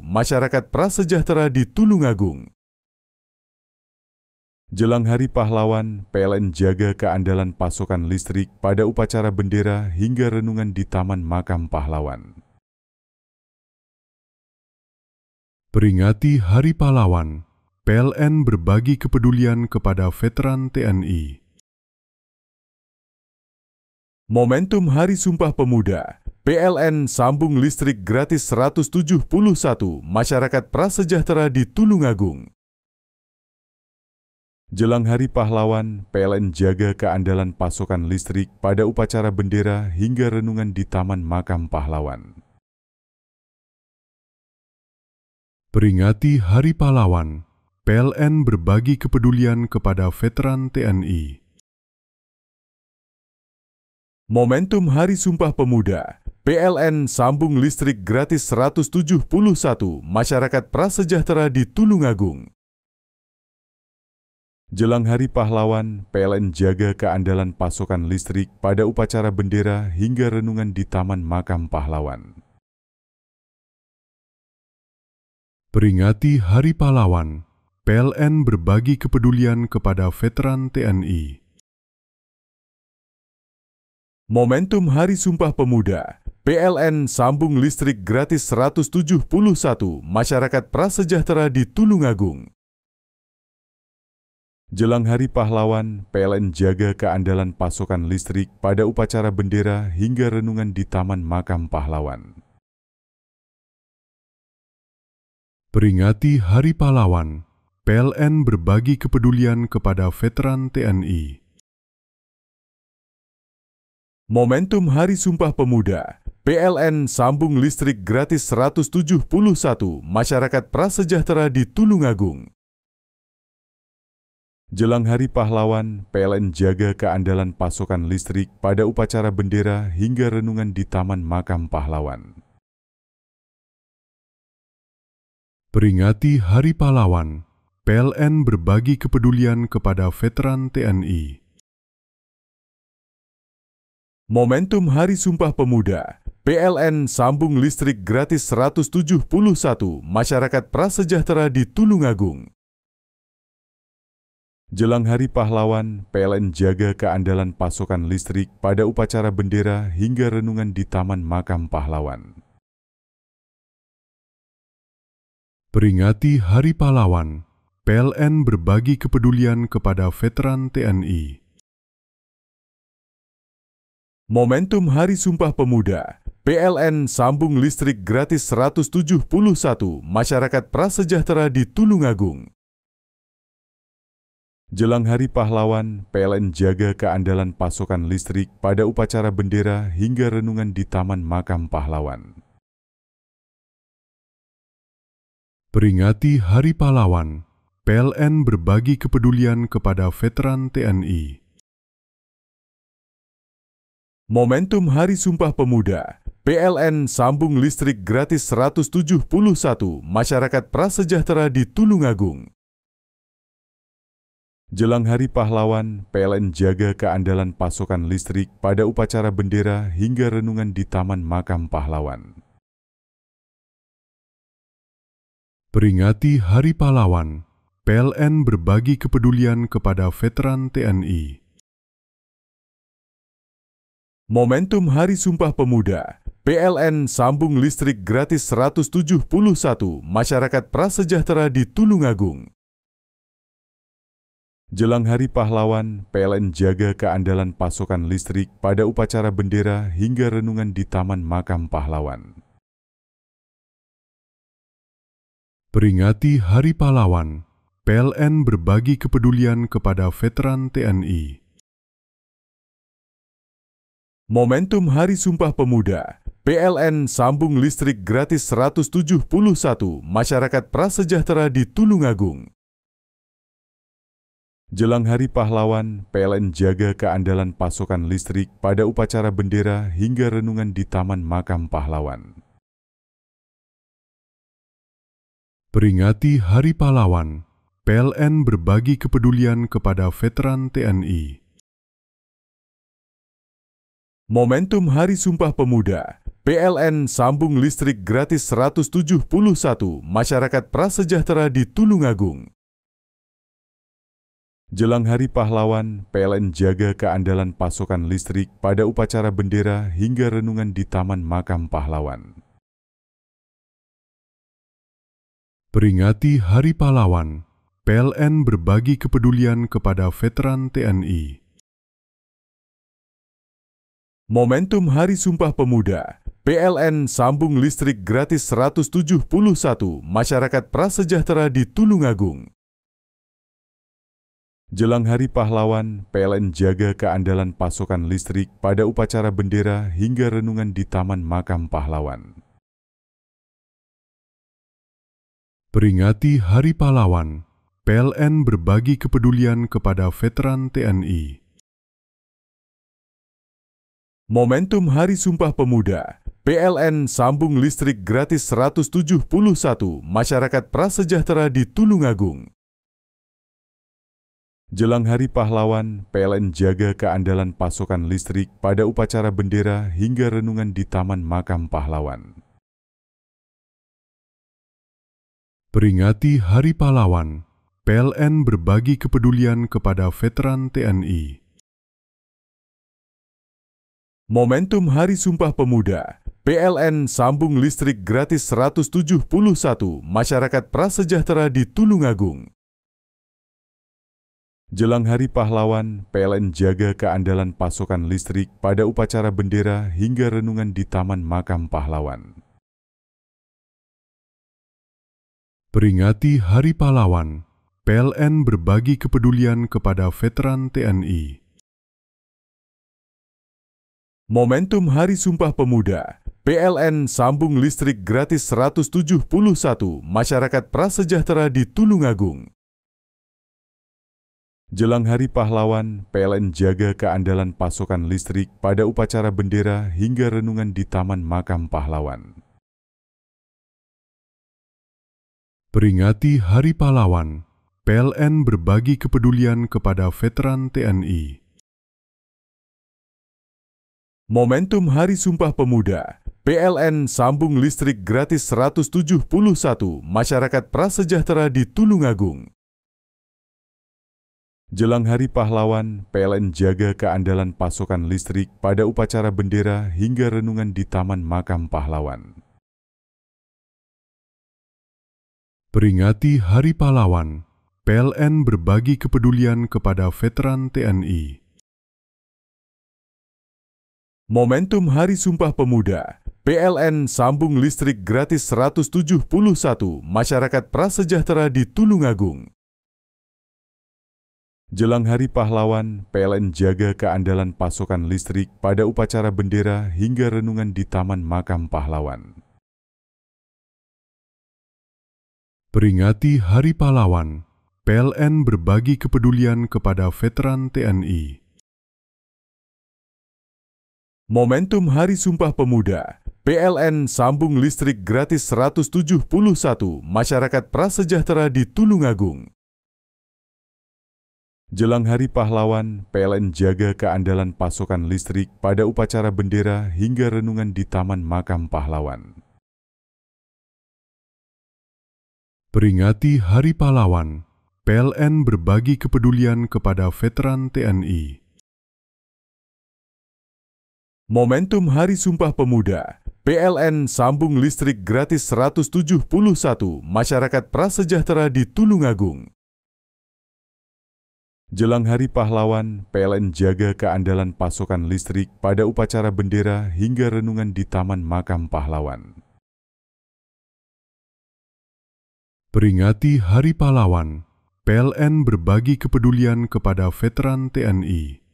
masyarakat prasejahtera di Tulungagung. Jelang Hari Pahlawan, PLN jaga keandalan pasokan listrik pada upacara bendera hingga renungan di Taman Makam Pahlawan. Peringati Hari Pahlawan, PLN berbagi kepedulian kepada veteran TNI. Momentum Hari Sumpah Pemuda, PLN sambung listrik gratis 171 masyarakat prasejahtera di Tulungagung. Jelang Hari Pahlawan, PLN jaga keandalan pasokan listrik pada upacara bendera hingga renungan di Taman Makam Pahlawan. Peringati Hari Pahlawan, PLN berbagi kepedulian kepada veteran TNI. Momentum Hari Sumpah Pemuda, PLN sambung listrik gratis 171 masyarakat prasejahtera di Tulungagung. Jelang Hari Pahlawan, PLN jaga keandalan pasokan listrik pada upacara bendera hingga renungan di Taman Makam Pahlawan. Peringati Hari Pahlawan, PLN berbagi kepedulian kepada veteran TNI. Momentum Hari Sumpah Pemuda, PLN sambung listrik gratis 171 masyarakat prasejahtera di Tulungagung. Jelang Hari Pahlawan, PLN jaga keandalan pasokan listrik pada upacara bendera hingga renungan di Taman Makam Pahlawan. Peringati Hari Pahlawan, PLN berbagi kepedulian kepada veteran TNI. Momentum Hari Sumpah Pemuda, PLN sambung listrik gratis 171 masyarakat prasejahtera di Tulungagung. Jelang Hari Pahlawan, PLN jaga keandalan pasokan listrik pada upacara bendera hingga renungan di Taman Makam Pahlawan. Peringati Hari Pahlawan, PLN berbagi kepedulian kepada veteran TNI. Momentum Hari Sumpah Pemuda, PLN sambung listrik gratis 171 masyarakat prasejahtera di Tulungagung. Jelang Hari Pahlawan, PLN jaga keandalan pasokan listrik pada upacara bendera hingga renungan di Taman Makam Pahlawan. Peringati Hari Pahlawan, PLN berbagi kepedulian kepada veteran TNI. Momentum Hari Sumpah Pemuda, PLN sambung listrik gratis 171 masyarakat prasejahtera di Tulungagung. Jelang Hari Pahlawan, PLN jaga keandalan pasokan listrik pada upacara bendera hingga renungan di Taman Makam Pahlawan. Peringati Hari Pahlawan, PLN berbagi kepedulian kepada veteran TNI. Momentum Hari Sumpah Pemuda, PLN sambung listrik gratis 171 masyarakat prasejahtera di Tulungagung. Jelang Hari Pahlawan, PLN jaga keandalan pasokan listrik pada upacara bendera hingga renungan di Taman Makam Pahlawan. Peringati Hari Pahlawan, PLN berbagi kepedulian kepada veteran TNI. Momentum Hari Sumpah Pemuda, PLN sambung listrik gratis 171 masyarakat prasejahtera di Tulungagung. Jelang Hari Pahlawan, PLN jaga keandalan pasokan listrik pada upacara bendera hingga renungan di Taman Makam Pahlawan. Peringati Hari Pahlawan, PLN berbagi kepedulian kepada veteran TNI. Momentum Hari Sumpah Pemuda, PLN sambung listrik gratis 171 masyarakat prasejahtera di Tulungagung. Jelang Hari Pahlawan, PLN jaga keandalan pasokan listrik pada upacara bendera hingga renungan di Taman Makam Pahlawan. Peringati Hari Pahlawan, PLN berbagi kepedulian kepada veteran TNI. Momentum Hari Sumpah Pemuda, PLN sambung listrik gratis 171 masyarakat prasejahtera di Tulungagung. Jelang Hari Pahlawan, PLN jaga keandalan pasokan listrik pada upacara bendera hingga renungan di Taman Makam Pahlawan. Peringati Hari Pahlawan, PLN berbagi kepedulian kepada veteran TNI. Momentum Hari Sumpah Pemuda, PLN sambung listrik gratis 171 masyarakat prasejahtera di Tulungagung. Jelang Hari Pahlawan, PLN jaga keandalan pasokan listrik pada upacara bendera hingga renungan di Taman Makam Pahlawan. Peringati Hari Pahlawan, PLN berbagi kepedulian kepada veteran TNI. Momentum Hari Sumpah Pemuda, PLN sambung listrik gratis 171 masyarakat prasejahtera di Tulungagung. Jelang Hari Pahlawan, PLN jaga keandalan pasokan listrik pada upacara bendera hingga renungan di Taman Makam Pahlawan. Peringati Hari Pahlawan, PLN berbagi kepedulian kepada veteran TNI. Momentum Hari Sumpah Pemuda, PLN sambung listrik gratis 171 masyarakat prasejahtera di Tulungagung. Jelang Hari Pahlawan, PLN jaga keandalan pasokan listrik pada upacara bendera hingga renungan di Taman Makam Pahlawan. Peringati Hari Pahlawan, PLN berbagi kepedulian kepada veteran TNI. Momentum Hari Sumpah Pemuda, PLN sambung listrik gratis 171 masyarakat prasejahtera di Tulungagung. Jelang Hari Pahlawan, PLN jaga keandalan pasokan listrik pada upacara bendera hingga renungan di Taman Makam Pahlawan. Peringati Hari Pahlawan, PLN berbagi kepedulian kepada veteran TNI. Momentum Hari Sumpah Pemuda, PLN sambung listrik gratis 171 masyarakat prasejahtera di Tulungagung. Jelang Hari Pahlawan, PLN jaga keandalan pasokan listrik pada upacara bendera hingga renungan di Taman Makam Pahlawan. Peringati Hari Pahlawan, PLN berbagi kepedulian kepada veteran TNI. Momentum Hari Sumpah Pemuda, PLN sambung listrik gratis 171 masyarakat prasejahtera di Tulungagung. Jelang Hari Pahlawan, PLN jaga keandalan pasokan listrik pada upacara bendera hingga renungan di Taman Makam Pahlawan. Peringati Hari Pahlawan, PLN berbagi kepedulian kepada veteran TNI. Momentum Hari Sumpah Pemuda, PLN sambung listrik gratis 171 masyarakat prasejahtera di Tulungagung. Jelang Hari Pahlawan, PLN jaga keandalan pasokan listrik pada upacara bendera hingga renungan di Taman Makam Pahlawan. Peringati Hari Pahlawan, PLN berbagi kepedulian kepada veteran TNI. Momentum Hari Sumpah Pemuda, PLN sambung listrik gratis 171 masyarakat prasejahtera di Tulungagung. Jelang Hari Pahlawan, PLN jaga keandalan pasokan listrik pada upacara bendera hingga renungan di Taman Makam Pahlawan. Peringati Hari Pahlawan, PLN berbagi kepedulian kepada veteran TNI.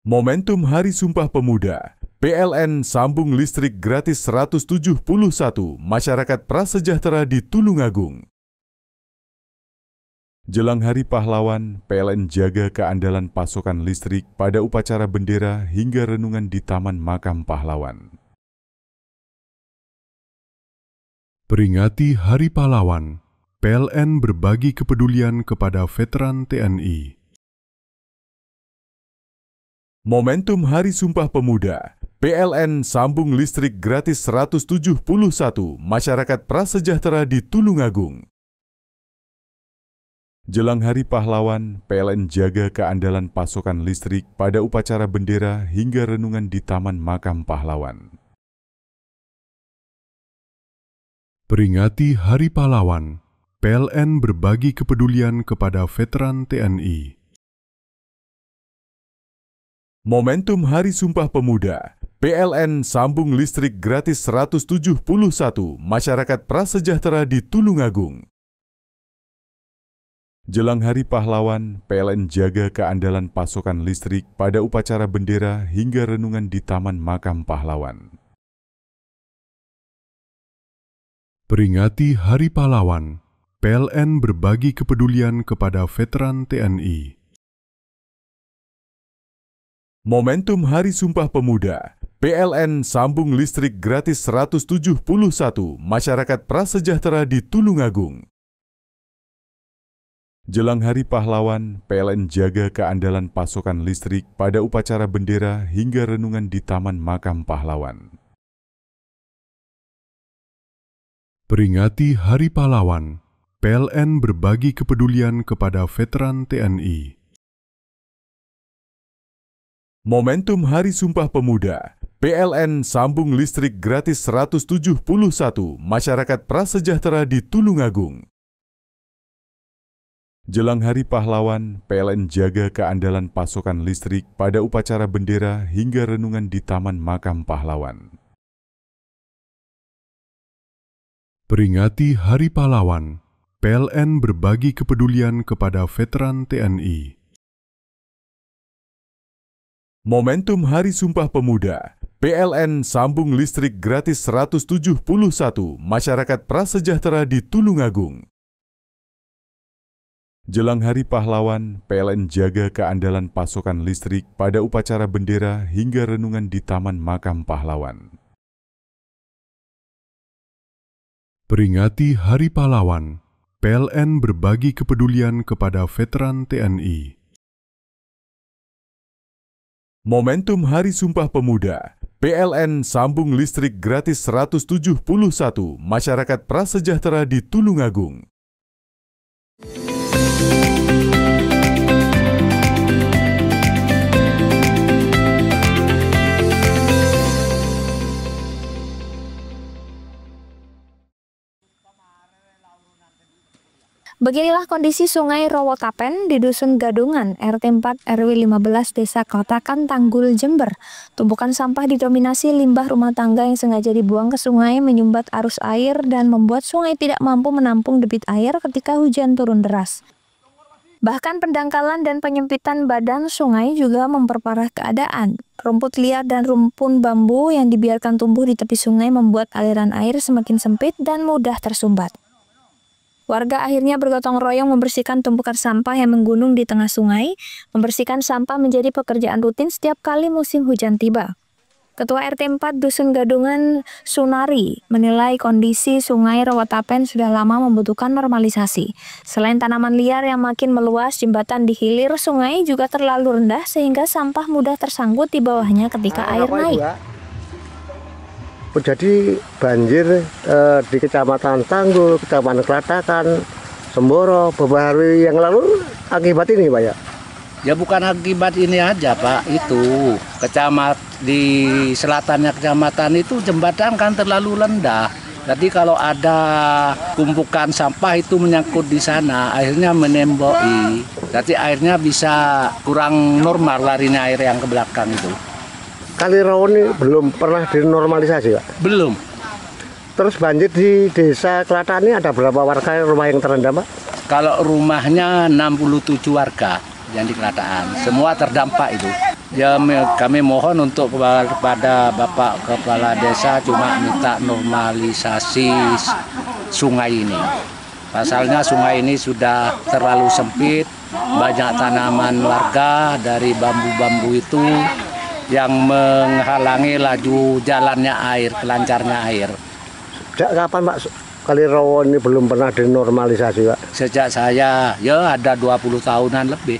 Momentum Hari Sumpah Pemuda, PLN sambung listrik gratis 171 masyarakat prasejahtera di Tulungagung. Jelang Hari Pahlawan, PLN jaga keandalan pasokan listrik pada upacara bendera hingga renungan di Taman Makam Pahlawan. Peringati Hari Pahlawan, PLN berbagi kepedulian kepada veteran TNI. Momentum Hari Sumpah Pemuda, PLN sambung listrik gratis 171 masyarakat prasejahtera di Tulungagung. Jelang Hari Pahlawan, PLN jaga keandalan pasokan listrik pada upacara bendera hingga renungan di Taman Makam Pahlawan. Peringati Hari Pahlawan, PLN berbagi kepedulian kepada veteran TNI. Momentum Hari Sumpah Pemuda, PLN sambung listrik gratis 171 masyarakat prasejahtera di Tulungagung. Jelang Hari Pahlawan, PLN jaga keandalan pasokan listrik pada upacara bendera hingga renungan di Taman Makam Pahlawan. Peringati Hari Pahlawan, PLN berbagi kepedulian kepada veteran TNI. Momentum Hari Sumpah Pemuda, PLN sambung listrik gratis 171 masyarakat prasejahtera di Tulungagung. Jelang Hari Pahlawan, PLN jaga keandalan pasokan listrik pada upacara bendera hingga renungan di Taman Makam Pahlawan. Peringati Hari Pahlawan, PLN berbagi kepedulian kepada veteran TNI. Momentum Hari Sumpah Pemuda, PLN sambung listrik gratis 171 masyarakat prasejahtera di Tulungagung. Jelang Hari Pahlawan, PLN jaga keandalan pasokan listrik pada upacara bendera hingga renungan di Taman Makam Pahlawan. Peringati Hari Pahlawan, PLN berbagi kepedulian kepada veteran TNI. Momentum Hari Sumpah Pemuda, PLN sambung listrik gratis 171 masyarakat prasejahtera di Tulungagung. Jelang Hari Pahlawan, PLN jaga keandalan pasokan listrik pada upacara bendera hingga renungan di Taman Makam Pahlawan. Peringati Hari Pahlawan, PLN berbagi kepedulian kepada veteran TNI. Momentum Hari Sumpah Pemuda, PLN sambung listrik gratis 171 masyarakat prasejahtera di Tulungagung. Beginilah kondisi Sungai Rowotapen di Dusun Gadungan, RT 4 RW 15 Desa Klotakan, Tanggul, Jember. Tumpukan sampah didominasi limbah rumah tangga yang sengaja dibuang ke sungai menyumbat arus air dan membuat sungai tidak mampu menampung debit air ketika hujan turun deras. Bahkan pendangkalan dan penyempitan badan sungai juga memperparah keadaan. Rumput liar dan rumpun bambu yang dibiarkan tumbuh di tepi sungai membuat aliran air semakin sempit dan mudah tersumbat. Warga akhirnya bergotong royong membersihkan tumpukan sampah yang menggunung di tengah sungai. Membersihkan sampah menjadi pekerjaan rutin setiap kali musim hujan tiba. Ketua RT 4 Dusun Gadungan, Sunari, menilai kondisi Sungai Rowotapen sudah lama membutuhkan normalisasi. Selain tanaman liar yang makin meluas, jembatan di hilir sungai juga terlalu rendah sehingga sampah mudah tersangkut di bawahnya ketika air naik. Jadi banjir di Kecamatan Tanggul, Kecamatan Klotakan, Semboro, beberapa hari yang lalu akibat ini Pak ya? Ya bukan akibat ini aja Pak, itu di selatannya kecamatan itu jembatan kan terlalu rendah. Jadi kalau ada tumpukan sampah itu menyangkut di sana, akhirnya menemboi. Jadi airnya bisa kurang normal larinya air yang ke belakang itu. Kali Rawo ini belum pernah dinormalisasi Pak? Belum. Terus banjir di Desa Klotakan ini ada berapa warga rumah yang terendam Pak? Kalau rumahnya 67 warga yang di Klotakan, semua terdampak itu. Ya kami mohon untuk kepada Bapak Kepala Desa cuma minta normalisasi sungai ini. Pasalnya sungai ini sudah terlalu sempit, banyak tanaman warga dari bambu-bambu itu yang menghalangi laju jalannya air, kelancarnya air. Sejak kapan Pak Kali Rawo ini belum pernah dinormalisasi Pak? Sejak saya ya ada 20 tahunan lebih.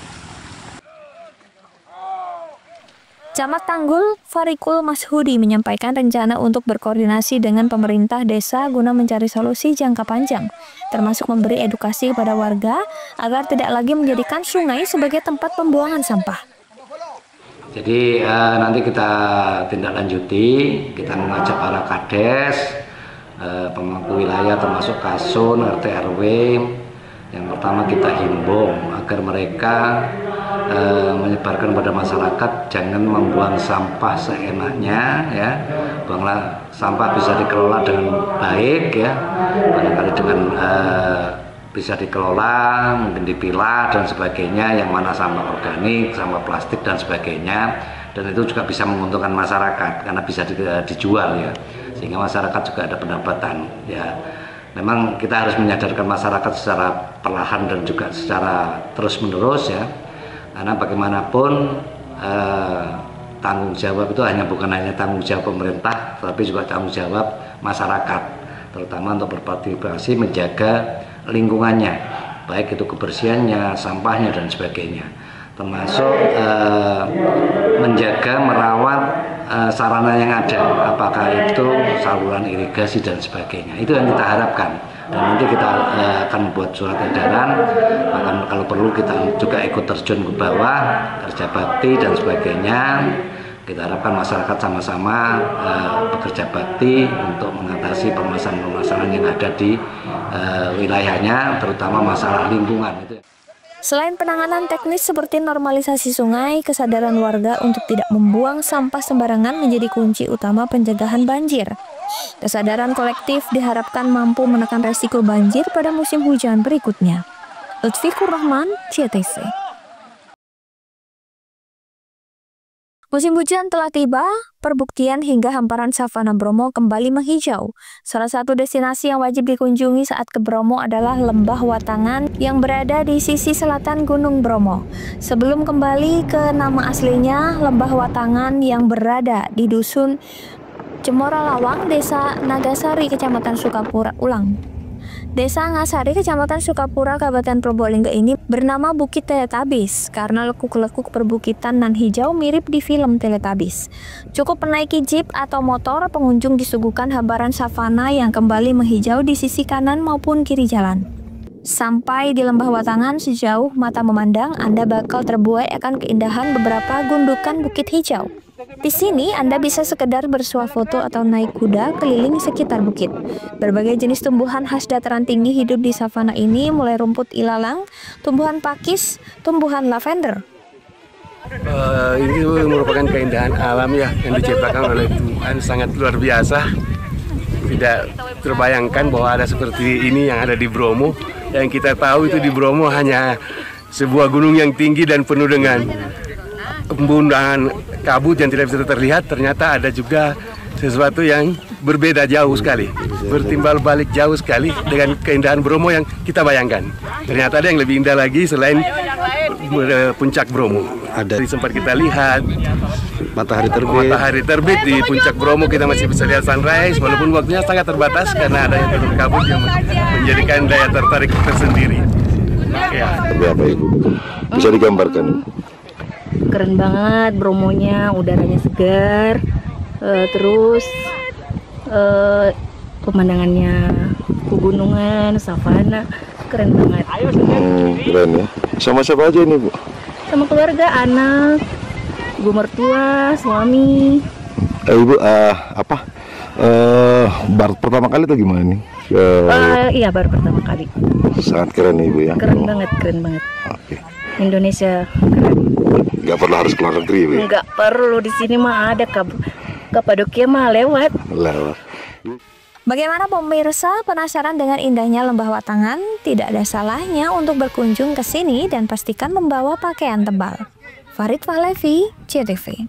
Camat Tanggul, Farikul Mashudi menyampaikan rencana untuk berkoordinasi dengan pemerintah desa guna mencari solusi jangka panjang, termasuk memberi edukasi kepada warga agar tidak lagi menjadikan sungai sebagai tempat pembuangan sampah. Jadi nanti kita tindak lanjuti, kita mengajak para kades, pemangku wilayah termasuk Kasun, RT RW. Yang pertama kita himbau agar mereka menyebarkan pada masyarakat jangan membuang sampah seenaknya ya. Buanglah sampah bisa dikelola dengan baik ya. Barangkali dengan bisa dikelola, mungkin dipilah dan sebagainya, yang mana sampah organik, sampah plastik dan sebagainya, dan itu juga bisa menguntungkan masyarakat karena bisa dijual ya, sehingga masyarakat juga ada pendapatan ya. Memang kita harus menyadarkan masyarakat secara perlahan dan juga secara terus menerus ya, karena bagaimanapun tanggung jawab itu bukan hanya tanggung jawab pemerintah, tapi juga tanggung jawab masyarakat, terutama untuk berpartisipasi menjaga lingkungannya, baik itu kebersihannya, sampahnya dan sebagainya, termasuk menjaga, merawat sarana yang ada, apakah itu saluran irigasi dan sebagainya. Itu yang kita harapkan, dan nanti kita akan membuat surat edaran, bahkan kalau perlu kita juga ikut terjun ke bawah, kerja bakti dan sebagainya. Kita harapkan masyarakat sama-sama bekerja bakti untuk mengatasi permasalahan-permasalahan yang ada di wilayahnya, terutama masalah lingkungan. Selain penanganan teknis seperti normalisasi sungai, kesadaran warga untuk tidak membuang sampah sembarangan menjadi kunci utama pencegahan banjir. Kesadaran kolektif diharapkan mampu menekan resiko banjir pada musim hujan berikutnya. Lutfikur Rahman, CTC. Musim hujan telah tiba, perbuktian hingga hamparan savana Bromo kembali menghijau. Salah satu destinasi yang wajib dikunjungi saat ke Bromo adalah Lembah Watangan yang berada di sisi selatan Gunung Bromo. Sebelum kembali ke nama aslinya, Lembah Watangan yang berada di Dusun Cemora Lawang, Desa Nagasari, Kecamatan Sukapura, Desa Ngasari, Kecamatan Sukapura, Kabupaten Probolinggo ini bernama Bukit Teletubbies karena lekuk-lekuk perbukitan nan hijau mirip di film Teletubbies. Cukup menaiki jeep atau motor, pengunjung disuguhkan hamparan savana yang kembali menghijau di sisi kanan maupun kiri jalan. Sampai di Lembah Watangan, sejauh mata memandang, Anda bakal terbuai akan keindahan beberapa gundukan bukit hijau. Di sini Anda bisa sekedar bersuah foto atau naik kuda keliling sekitar bukit. Berbagai jenis tumbuhan khas dataran tinggi hidup di savana ini, mulai rumput ilalang, tumbuhan pakis, tumbuhan lavender. Ini merupakan keindahan alam ya yang diciptakan oleh Tuhan, sangat luar biasa. Tidak terbayangkan bahwa ada seperti ini yang ada di Bromo. Yang kita tahu itu di Bromo hanya sebuah gunung yang tinggi dan penuh dengan embun kabut yang tidak bisa terlihat. Ternyata ada juga sesuatu yang berbeda jauh sekali, bertimbal balik jauh sekali dengan keindahan Bromo yang kita bayangkan. Ternyata ada yang lebih indah lagi selain puncak Bromo. Ada sempat kita lihat matahari terbit di puncak Bromo, kita masih bisa lihat sunrise walaupun waktunya sangat terbatas karena adanya tutup kabut yang menjadikan daya tertarik tersendiri. Ya. Apa Ibu? Bisa digambarkan? Keren banget Bromonya, udaranya segar, terus pemandangannya pegunungan, savana, keren banget. Keren ya. Sama siapa aja ini Bu? Sama keluarga, anak, ibu mertua, suami. Ibu baru pertama kali atau gimana nih? Iya baru pertama kali. Sangat keren nih Ibu ya. Keren banget, keren banget. Oke. Indonesia keren. Nggak perlu harus keluar negeri Ibu. Nggak perlu, di sini mah ada Kapadokia mah lewat. Bagaimana pemirsa, penasaran dengan indahnya Lembah Watangan? Tidak ada salahnya untuk berkunjung ke sini dan pastikan membawa pakaian tebal. Farid Fahlevi, CTV.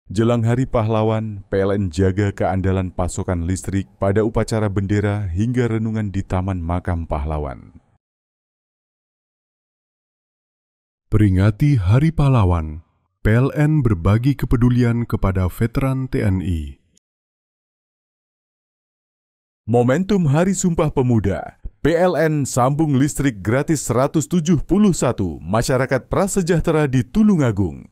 Jelang Hari Pahlawan, PLN jaga keandalan pasokan listrik pada upacara bendera hingga renungan di Taman Makam Pahlawan. Peringati Hari Pahlawan, PLN berbagi kepedulian kepada veteran TNI. Momentum Hari Sumpah Pemuda, PLN sambung listrik gratis 171 masyarakat prasejahtera di Tulungagung.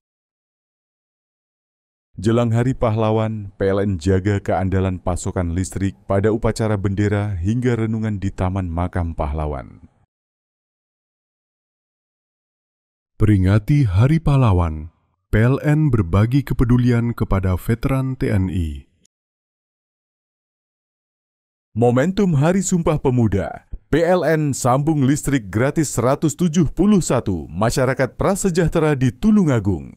Jelang Hari Pahlawan, PLN jaga keandalan pasokan listrik pada upacara bendera hingga renungan di Taman Makam Pahlawan. Peringati Hari Pahlawan, PLN berbagi kepedulian kepada veteran TNI. Momentum Hari Sumpah Pemuda, PLN sambung listrik gratis 171 masyarakat prasejahtera di Tulungagung.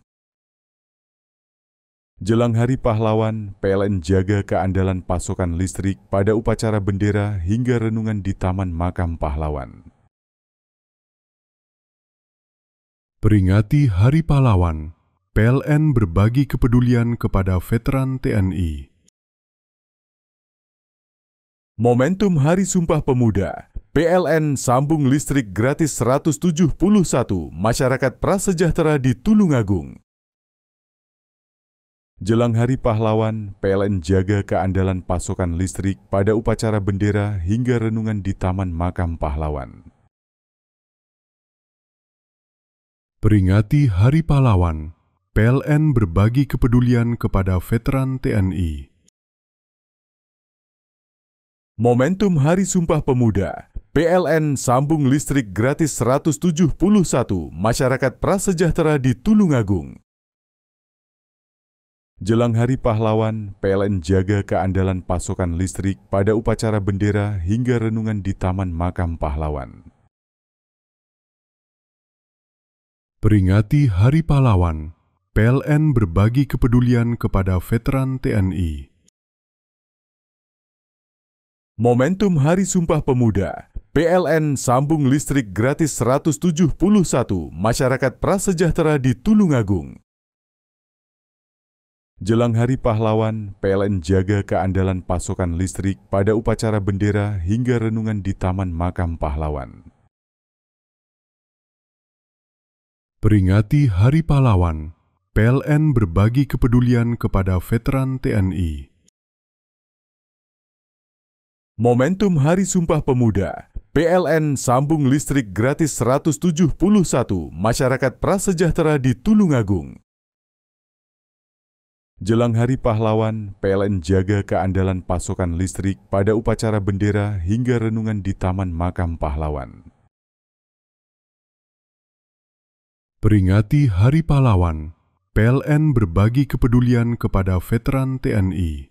Jelang Hari Pahlawan, PLN jaga keandalan pasokan listrik pada upacara bendera hingga renungan di Taman Makam Pahlawan. Peringati Hari Pahlawan, PLN berbagi kepedulian kepada veteran TNI. Momentum Hari Sumpah Pemuda, PLN sambung listrik gratis 171 masyarakat prasejahtera di Tulungagung. Jelang Hari Pahlawan, PLN jaga keandalan pasokan listrik pada upacara bendera hingga renungan di Taman Makam Pahlawan. Peringati Hari Pahlawan, PLN berbagi kepedulian kepada veteran TNI. Momentum Hari Sumpah Pemuda, PLN sambung listrik gratis 171 masyarakat prasejahtera di Tulungagung. Jelang Hari Pahlawan, PLN jaga keandalan pasokan listrik pada upacara bendera hingga renungan di Taman Makam Pahlawan. Peringati Hari Pahlawan, PLN berbagi kepedulian kepada veteran TNI. Momentum Hari Sumpah Pemuda, PLN sambung listrik gratis 171 masyarakat prasejahtera di Tulungagung. Jelang Hari Pahlawan, PLN jaga keandalan pasokan listrik pada upacara bendera hingga renungan di Taman Makam Pahlawan. Peringati Hari Pahlawan, PLN berbagi kepedulian kepada veteran TNI. Momentum Hari Sumpah Pemuda, PLN sambung listrik gratis 171 masyarakat prasejahtera di Tulungagung. Jelang Hari Pahlawan, PLN jaga keandalan pasokan listrik pada upacara bendera hingga renungan di Taman Makam Pahlawan. Peringati Hari Pahlawan, PLN berbagi kepedulian kepada veteran TNI.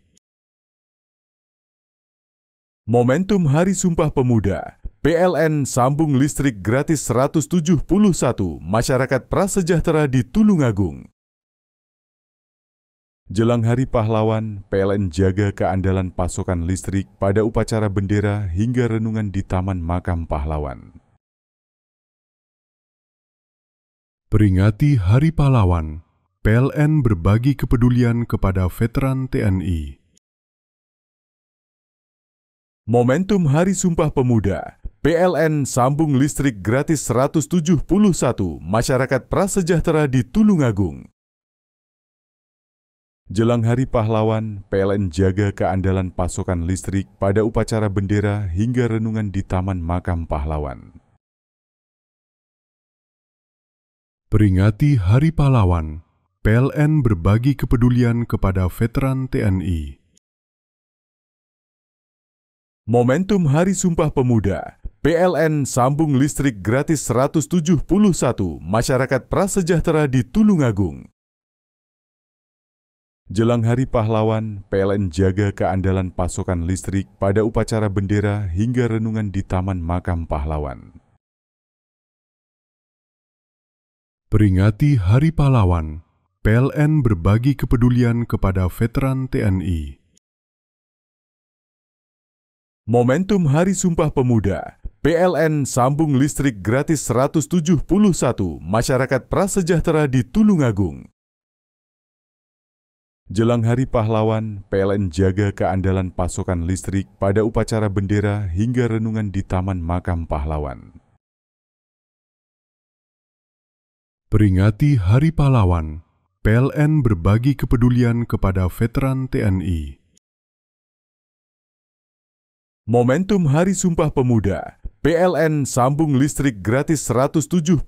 Momentum Hari Sumpah Pemuda, PLN sambung listrik gratis 171 masyarakat prasejahtera di Tulungagung. Jelang Hari Pahlawan, PLN jaga keandalan pasokan listrik pada upacara bendera hingga renungan di Taman Makam Pahlawan. Peringati Hari Pahlawan, PLN berbagi kepedulian kepada veteran TNI. Momentum Hari Sumpah Pemuda, PLN sambung listrik gratis 171 masyarakat prasejahtera di Tulungagung. Jelang Hari Pahlawan, PLN jaga keandalan pasokan listrik pada upacara bendera hingga renungan di Taman Makam Pahlawan. Peringati Hari Pahlawan, PLN berbagi kepedulian kepada veteran TNI. Momentum Hari Sumpah Pemuda, PLN sambung listrik gratis 171 masyarakat prasejahtera di Tulungagung. Jelang Hari Pahlawan, PLN jaga keandalan pasokan listrik pada upacara bendera hingga renungan di Taman Makam Pahlawan. Peringati Hari Pahlawan, PLN berbagi kepedulian kepada veteran TNI. Momentum Hari Sumpah Pemuda, PLN sambung listrik gratis 171 masyarakat prasejahtera di Tulungagung. Jelang Hari Pahlawan, PLN jaga keandalan pasokan listrik pada upacara bendera hingga renungan di Taman Makam Pahlawan. Peringati Hari Pahlawan, PLN berbagi kepedulian kepada veteran TNI. Momentum Hari Sumpah Pemuda, PLN sambung listrik gratis 171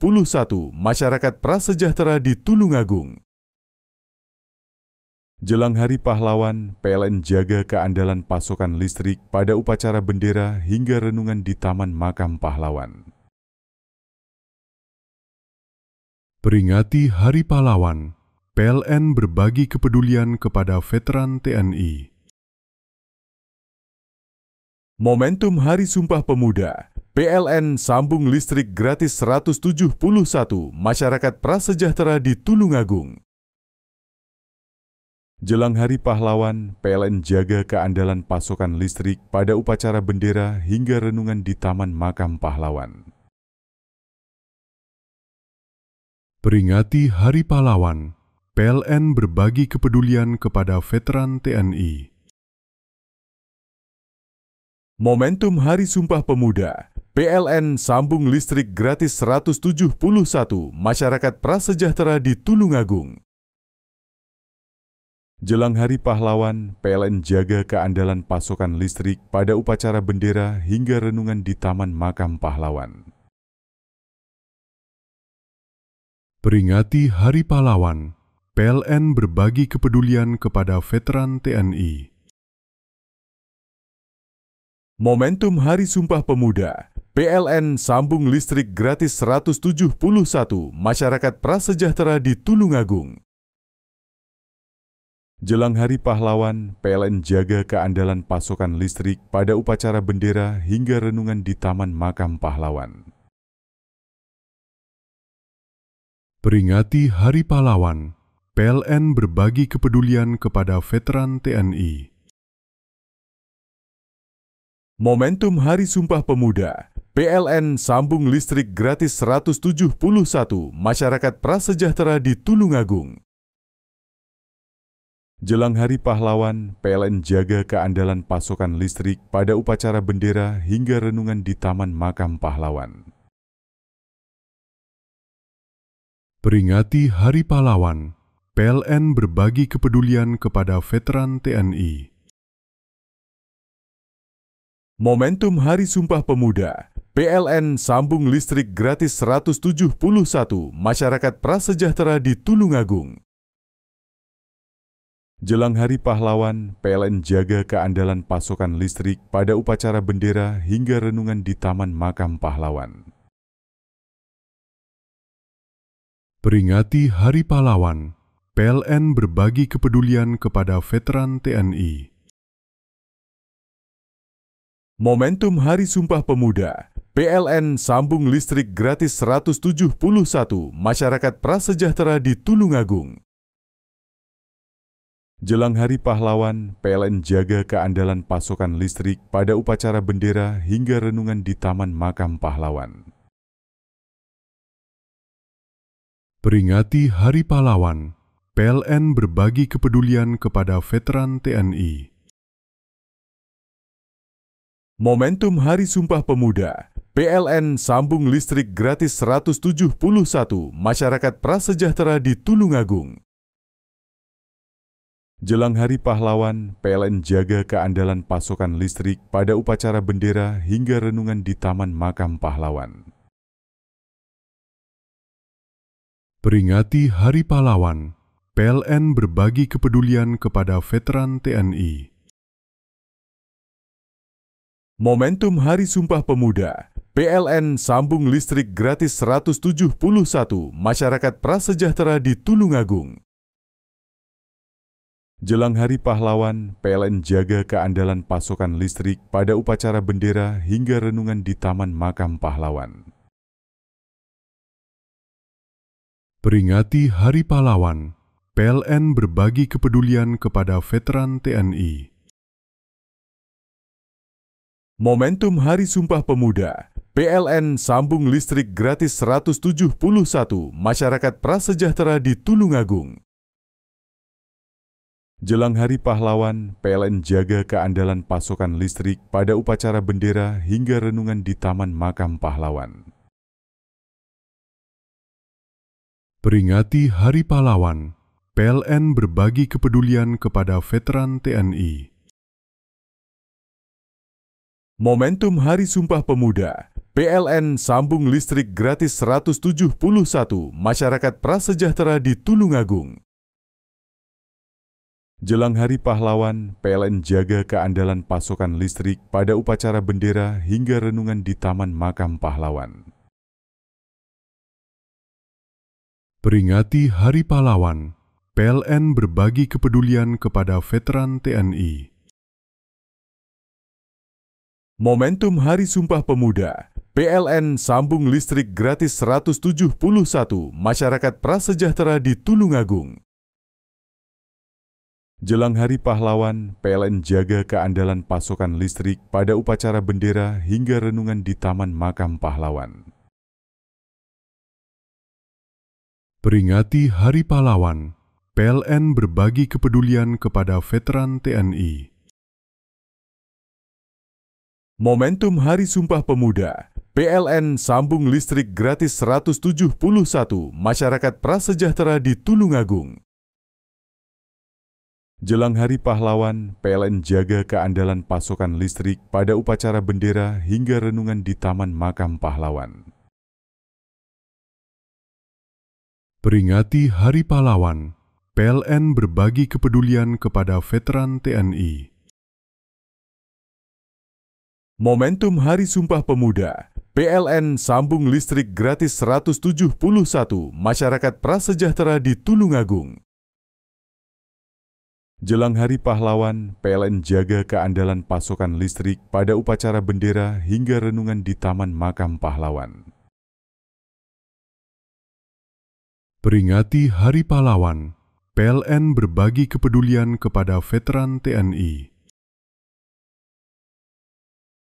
masyarakat prasejahtera di Tulungagung. Jelang Hari Pahlawan, PLN jaga keandalan pasokan listrik pada upacara bendera hingga renungan di Taman Makam Pahlawan. Peringati Hari Pahlawan, PLN berbagi kepedulian kepada veteran TNI. Momentum Hari Sumpah Pemuda, PLN sambung listrik gratis 171 masyarakat prasejahtera di Tulungagung. Jelang Hari Pahlawan, PLN jaga keandalan pasokan listrik pada upacara bendera hingga renungan di Taman Makam Pahlawan. Peringati Hari Pahlawan, PLN berbagi kepedulian kepada veteran TNI. Momentum Hari Sumpah Pemuda, PLN sambung listrik gratis 171 masyarakat prasejahtera di Tulungagung. Jelang Hari Pahlawan, PLN jaga keandalan pasokan listrik pada upacara bendera hingga renungan di Taman Makam Pahlawan. Peringati Hari Pahlawan, PLN berbagi kepedulian kepada veteran TNI. Momentum Hari Sumpah Pemuda, PLN sambung listrik gratis 171 masyarakat prasejahtera di Tulungagung. Jelang Hari Pahlawan, PLN jaga keandalan pasokan listrik pada upacara bendera hingga renungan di Taman Makam Pahlawan. Peringati Hari Pahlawan, PLN berbagi kepedulian kepada veteran TNI. Momentum Hari Sumpah Pemuda, PLN sambung listrik gratis 171 masyarakat prasejahtera di Tulungagung. Jelang Hari Pahlawan, PLN jaga keandalan pasokan listrik pada upacara bendera hingga renungan di Taman Makam Pahlawan. Peringati Hari Pahlawan, PLN berbagi kepedulian kepada veteran TNI. Momentum Hari Sumpah Pemuda, PLN sambung listrik gratis 171 masyarakat prasejahtera di Tulungagung. Jelang Hari Pahlawan, PLN jaga keandalan pasokan listrik pada upacara bendera hingga renungan di Taman Makam Pahlawan. Peringati Hari Pahlawan, PLN berbagi kepedulian kepada veteran TNI. Momentum Hari Sumpah Pemuda, PLN sambung listrik gratis 171 masyarakat prasejahtera di Tulungagung. Jelang Hari Pahlawan, PLN jaga keandalan pasokan listrik pada upacara bendera hingga renungan di Taman Makam Pahlawan. Peringati Hari Pahlawan, PLN berbagi kepedulian kepada veteran TNI. Momentum Hari Sumpah Pemuda, PLN sambung listrik gratis 171 masyarakat prasejahtera di Tulungagung. Jelang Hari Pahlawan, PLN jaga keandalan pasokan listrik pada upacara bendera hingga renungan di Taman Makam Pahlawan. Peringati Hari Pahlawan, PLN berbagi kepedulian kepada veteran TNI. Momentum Hari Sumpah Pemuda, PLN sambung listrik gratis 171 masyarakat prasejahtera di Tulungagung. Jelang Hari Pahlawan, PLN jaga keandalan pasokan listrik pada upacara bendera hingga renungan di Taman Makam Pahlawan. Peringati Hari Pahlawan, PLN berbagi kepedulian kepada veteran TNI. Momentum Hari Sumpah Pemuda, PLN sambung listrik gratis 171 masyarakat prasejahtera di Tulungagung. Jelang Hari Pahlawan, PLN jaga keandalan pasokan listrik pada upacara bendera hingga renungan di Taman Makam Pahlawan. Peringati Hari Pahlawan, PLN berbagi kepedulian kepada veteran TNI. Momentum Hari Sumpah Pemuda, PLN sambung listrik gratis 171 masyarakat prasejahtera di Tulungagung. Jelang Hari Pahlawan, PLN jaga keandalan pasokan listrik pada upacara bendera hingga renungan di Taman Makam Pahlawan. Peringati Hari Pahlawan, PLN berbagi kepedulian kepada veteran TNI. Momentum Hari Sumpah Pemuda, PLN sambung listrik gratis 171 masyarakat prasejahtera di Tulungagung. Jelang Hari Pahlawan, PLN jaga keandalan pasokan listrik pada upacara bendera hingga renungan di Taman Makam Pahlawan. Peringati Hari Pahlawan, PLN berbagi kepedulian kepada veteran TNI. Momentum Hari Sumpah Pemuda, PLN sambung listrik gratis 171 masyarakat prasejahtera di Tulungagung. Jelang Hari Pahlawan, PLN jaga keandalan pasokan listrik pada upacara bendera hingga renungan di Taman Makam Pahlawan. Peringati Hari Pahlawan, PLN berbagi kepedulian kepada veteran TNI. Momentum Hari Sumpah Pemuda, PLN sambung listrik gratis 171 masyarakat prasejahtera di Tulungagung. Jelang Hari Pahlawan, PLN jaga keandalan pasokan listrik pada upacara bendera hingga renungan di Taman Makam Pahlawan. Peringati Hari Pahlawan, PLN berbagi kepedulian kepada veteran TNI.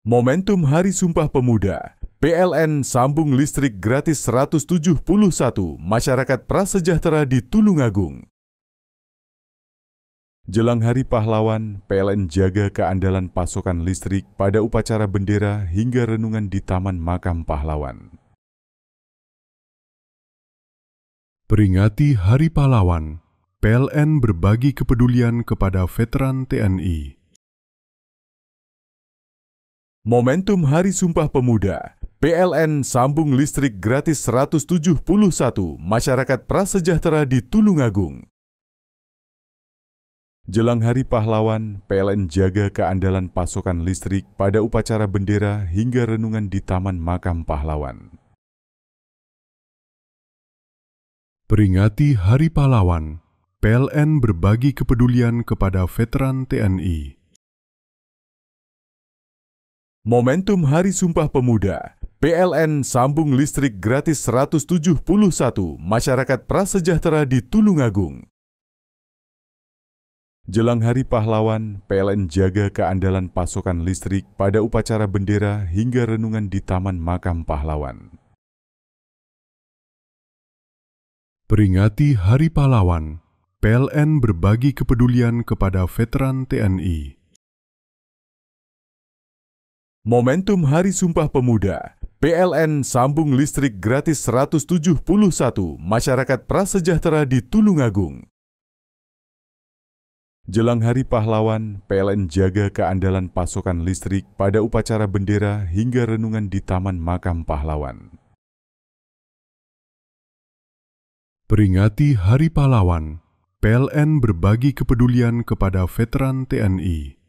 Momentum Hari Sumpah Pemuda, PLN sambung listrik gratis 171 masyarakat prasejahtera di Tulungagung. Jelang Hari Pahlawan, PLN jaga keandalan pasokan listrik pada upacara bendera hingga renungan di Taman Makam Pahlawan. Peringati Hari Pahlawan, PLN berbagi kepedulian kepada veteran TNI. Momentum Hari Sumpah Pemuda, PLN sambung listrik gratis 171 masyarakat prasejahtera di Tulungagung. Jelang Hari Pahlawan, PLN jaga keandalan pasokan listrik pada upacara bendera hingga renungan di Taman Makam Pahlawan. Peringati Hari Pahlawan, PLN berbagi kepedulian kepada veteran TNI. Momentum Hari Sumpah Pemuda, PLN sambung listrik gratis 171 masyarakat prasejahtera di Tulungagung. Jelang Hari Pahlawan, PLN jaga keandalan pasokan listrik pada upacara bendera hingga renungan di Taman Makam Pahlawan. Peringati Hari Pahlawan, PLN berbagi kepedulian kepada veteran TNI. Momentum Hari Sumpah Pemuda, PLN sambung listrik gratis 171 masyarakat prasejahtera di Tulungagung. Jelang Hari Pahlawan, PLN jaga keandalan pasokan listrik pada upacara bendera hingga renungan di Taman Makam Pahlawan. Peringati Hari Pahlawan, PLN berbagi kepedulian kepada veteran TNI.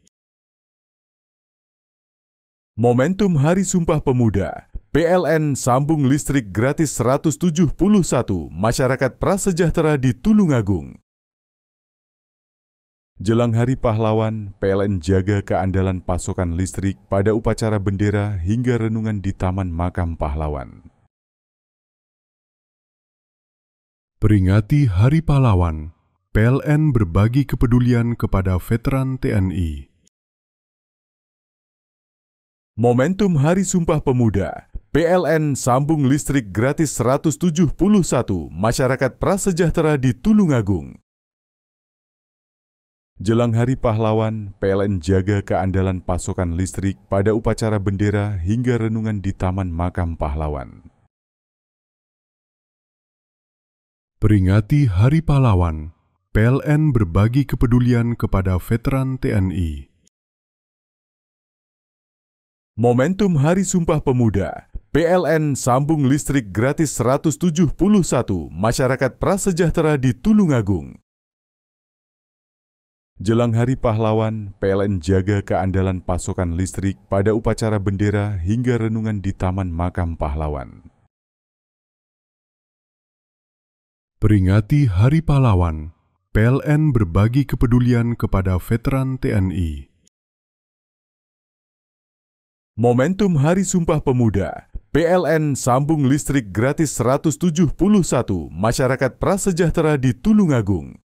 Momentum Hari Sumpah Pemuda, PLN sambung listrik gratis 171 masyarakat prasejahtera di Tulungagung. Jelang Hari Pahlawan, PLN jaga keandalan pasokan listrik pada upacara bendera hingga renungan di Taman Makam Pahlawan. Peringati Hari Pahlawan, PLN berbagi kepedulian kepada veteran TNI. Momentum Hari Sumpah Pemuda, PLN sambung listrik gratis 171 masyarakat prasejahtera di Tulungagung. Jelang Hari Pahlawan, PLN jaga keandalan pasokan listrik pada upacara bendera hingga renungan di Taman Makam Pahlawan. Peringati Hari Pahlawan, PLN berbagi kepedulian kepada veteran TNI. Momentum Hari Sumpah Pemuda, PLN sambung listrik gratis 171 masyarakat prasejahtera di Tulungagung. Jelang Hari Pahlawan, PLN jaga keandalan pasokan listrik pada upacara bendera hingga renungan di Taman Makam Pahlawan. Peringati Hari Pahlawan, PLN berbagi kepedulian kepada veteran TNI. Momentum Hari Sumpah Pemuda, PLN sambung listrik gratis 171 masyarakat prasejahtera di Tulungagung.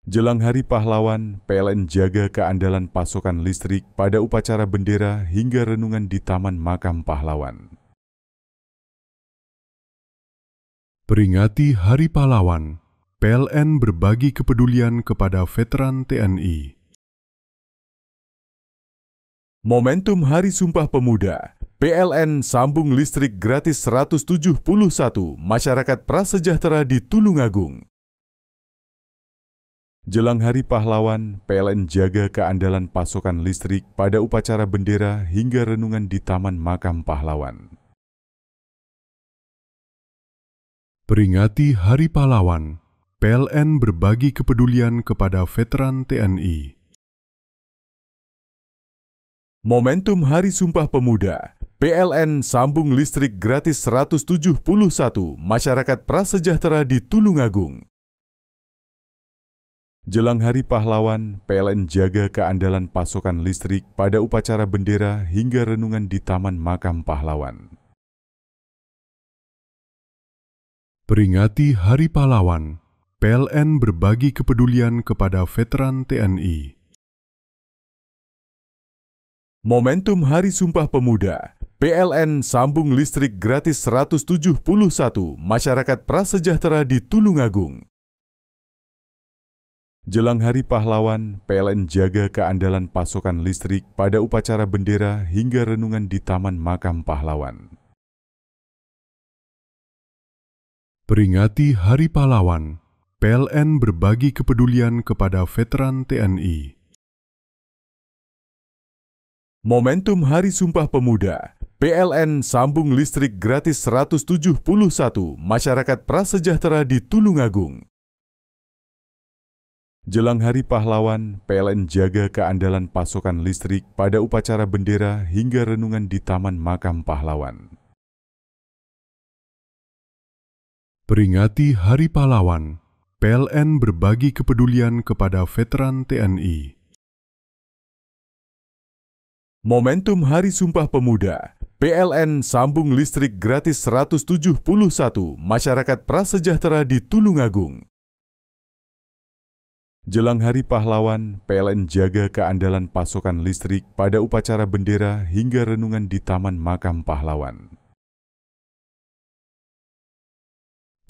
Jelang Hari Pahlawan, PLN jaga keandalan pasokan listrik pada upacara bendera hingga renungan di Taman Makam Pahlawan. Peringati Hari Pahlawan, PLN berbagi kepedulian kepada veteran TNI. Momentum Hari Sumpah Pemuda, PLN sambung listrik gratis 171 masyarakat prasejahtera di Tulungagung. Jelang Hari Pahlawan, PLN jaga keandalan pasokan listrik pada upacara bendera hingga renungan di Taman Makam Pahlawan. Peringati Hari Pahlawan, PLN berbagi kepedulian kepada veteran TNI. Momentum Hari Sumpah Pemuda, PLN sambung listrik gratis 171 masyarakat prasejahtera di Tulungagung. Jelang Hari Pahlawan, PLN jaga keandalan pasokan listrik pada upacara bendera hingga renungan di Taman Makam Pahlawan. Peringati Hari Pahlawan, PLN berbagi kepedulian kepada veteran TNI. Momentum Hari Sumpah Pemuda, PLN sambung listrik gratis 171 masyarakat prasejahtera di Tulungagung. Jelang Hari Pahlawan, PLN jaga keandalan pasokan listrik pada upacara bendera hingga renungan di Taman Makam Pahlawan. Peringati Hari Pahlawan, PLN berbagi kepedulian kepada veteran TNI. Momentum Hari Sumpah Pemuda, PLN sambung listrik gratis 171 masyarakat prasejahtera di Tulungagung. Jelang Hari Pahlawan, PLN jaga keandalan pasokan listrik pada upacara bendera hingga renungan di Taman Makam Pahlawan. Peringati Hari Pahlawan, PLN berbagi kepedulian kepada veteran TNI. Momentum Hari Sumpah Pemuda, PLN sambung listrik gratis 171 masyarakat prasejahtera di Tulungagung. Jelang Hari Pahlawan, PLN jaga keandalan pasokan listrik pada upacara bendera hingga renungan di Taman Makam Pahlawan.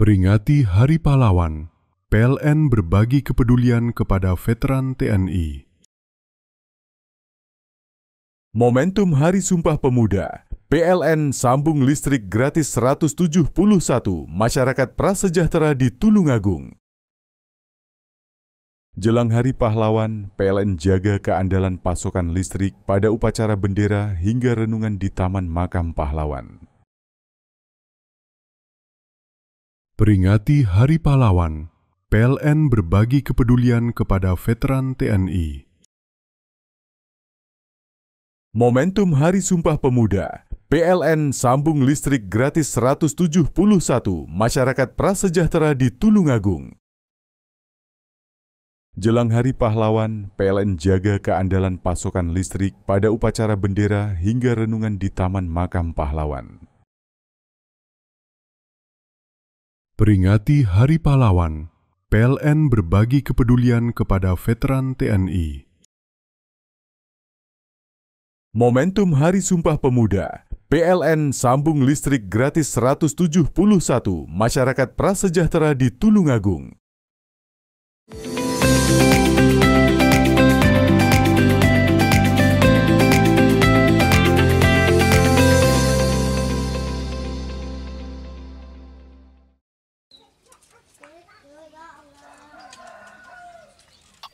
Peringati Hari Pahlawan, PLN berbagi kepedulian kepada veteran TNI. Momentum Hari Sumpah Pemuda, PLN sambung listrik gratis 171 masyarakat prasejahtera di Tulungagung. Jelang Hari Pahlawan, PLN jaga keandalan pasokan listrik pada upacara bendera hingga renungan di Taman Makam Pahlawan. Peringati Hari Pahlawan, PLN berbagi kepedulian kepada veteran TNI. Momentum Hari Sumpah Pemuda, PLN sambung listrik gratis 171 masyarakat prasejahtera di Tulungagung. Jelang Hari Pahlawan, PLN jaga keandalan pasokan listrik pada upacara bendera hingga renungan di Taman Makam Pahlawan. Peringati Hari Pahlawan, PLN berbagi kepedulian kepada veteran TNI. Momentum Hari Sumpah Pemuda, PLN sambung listrik gratis 171 masyarakat prasejahtera di Tulungagung.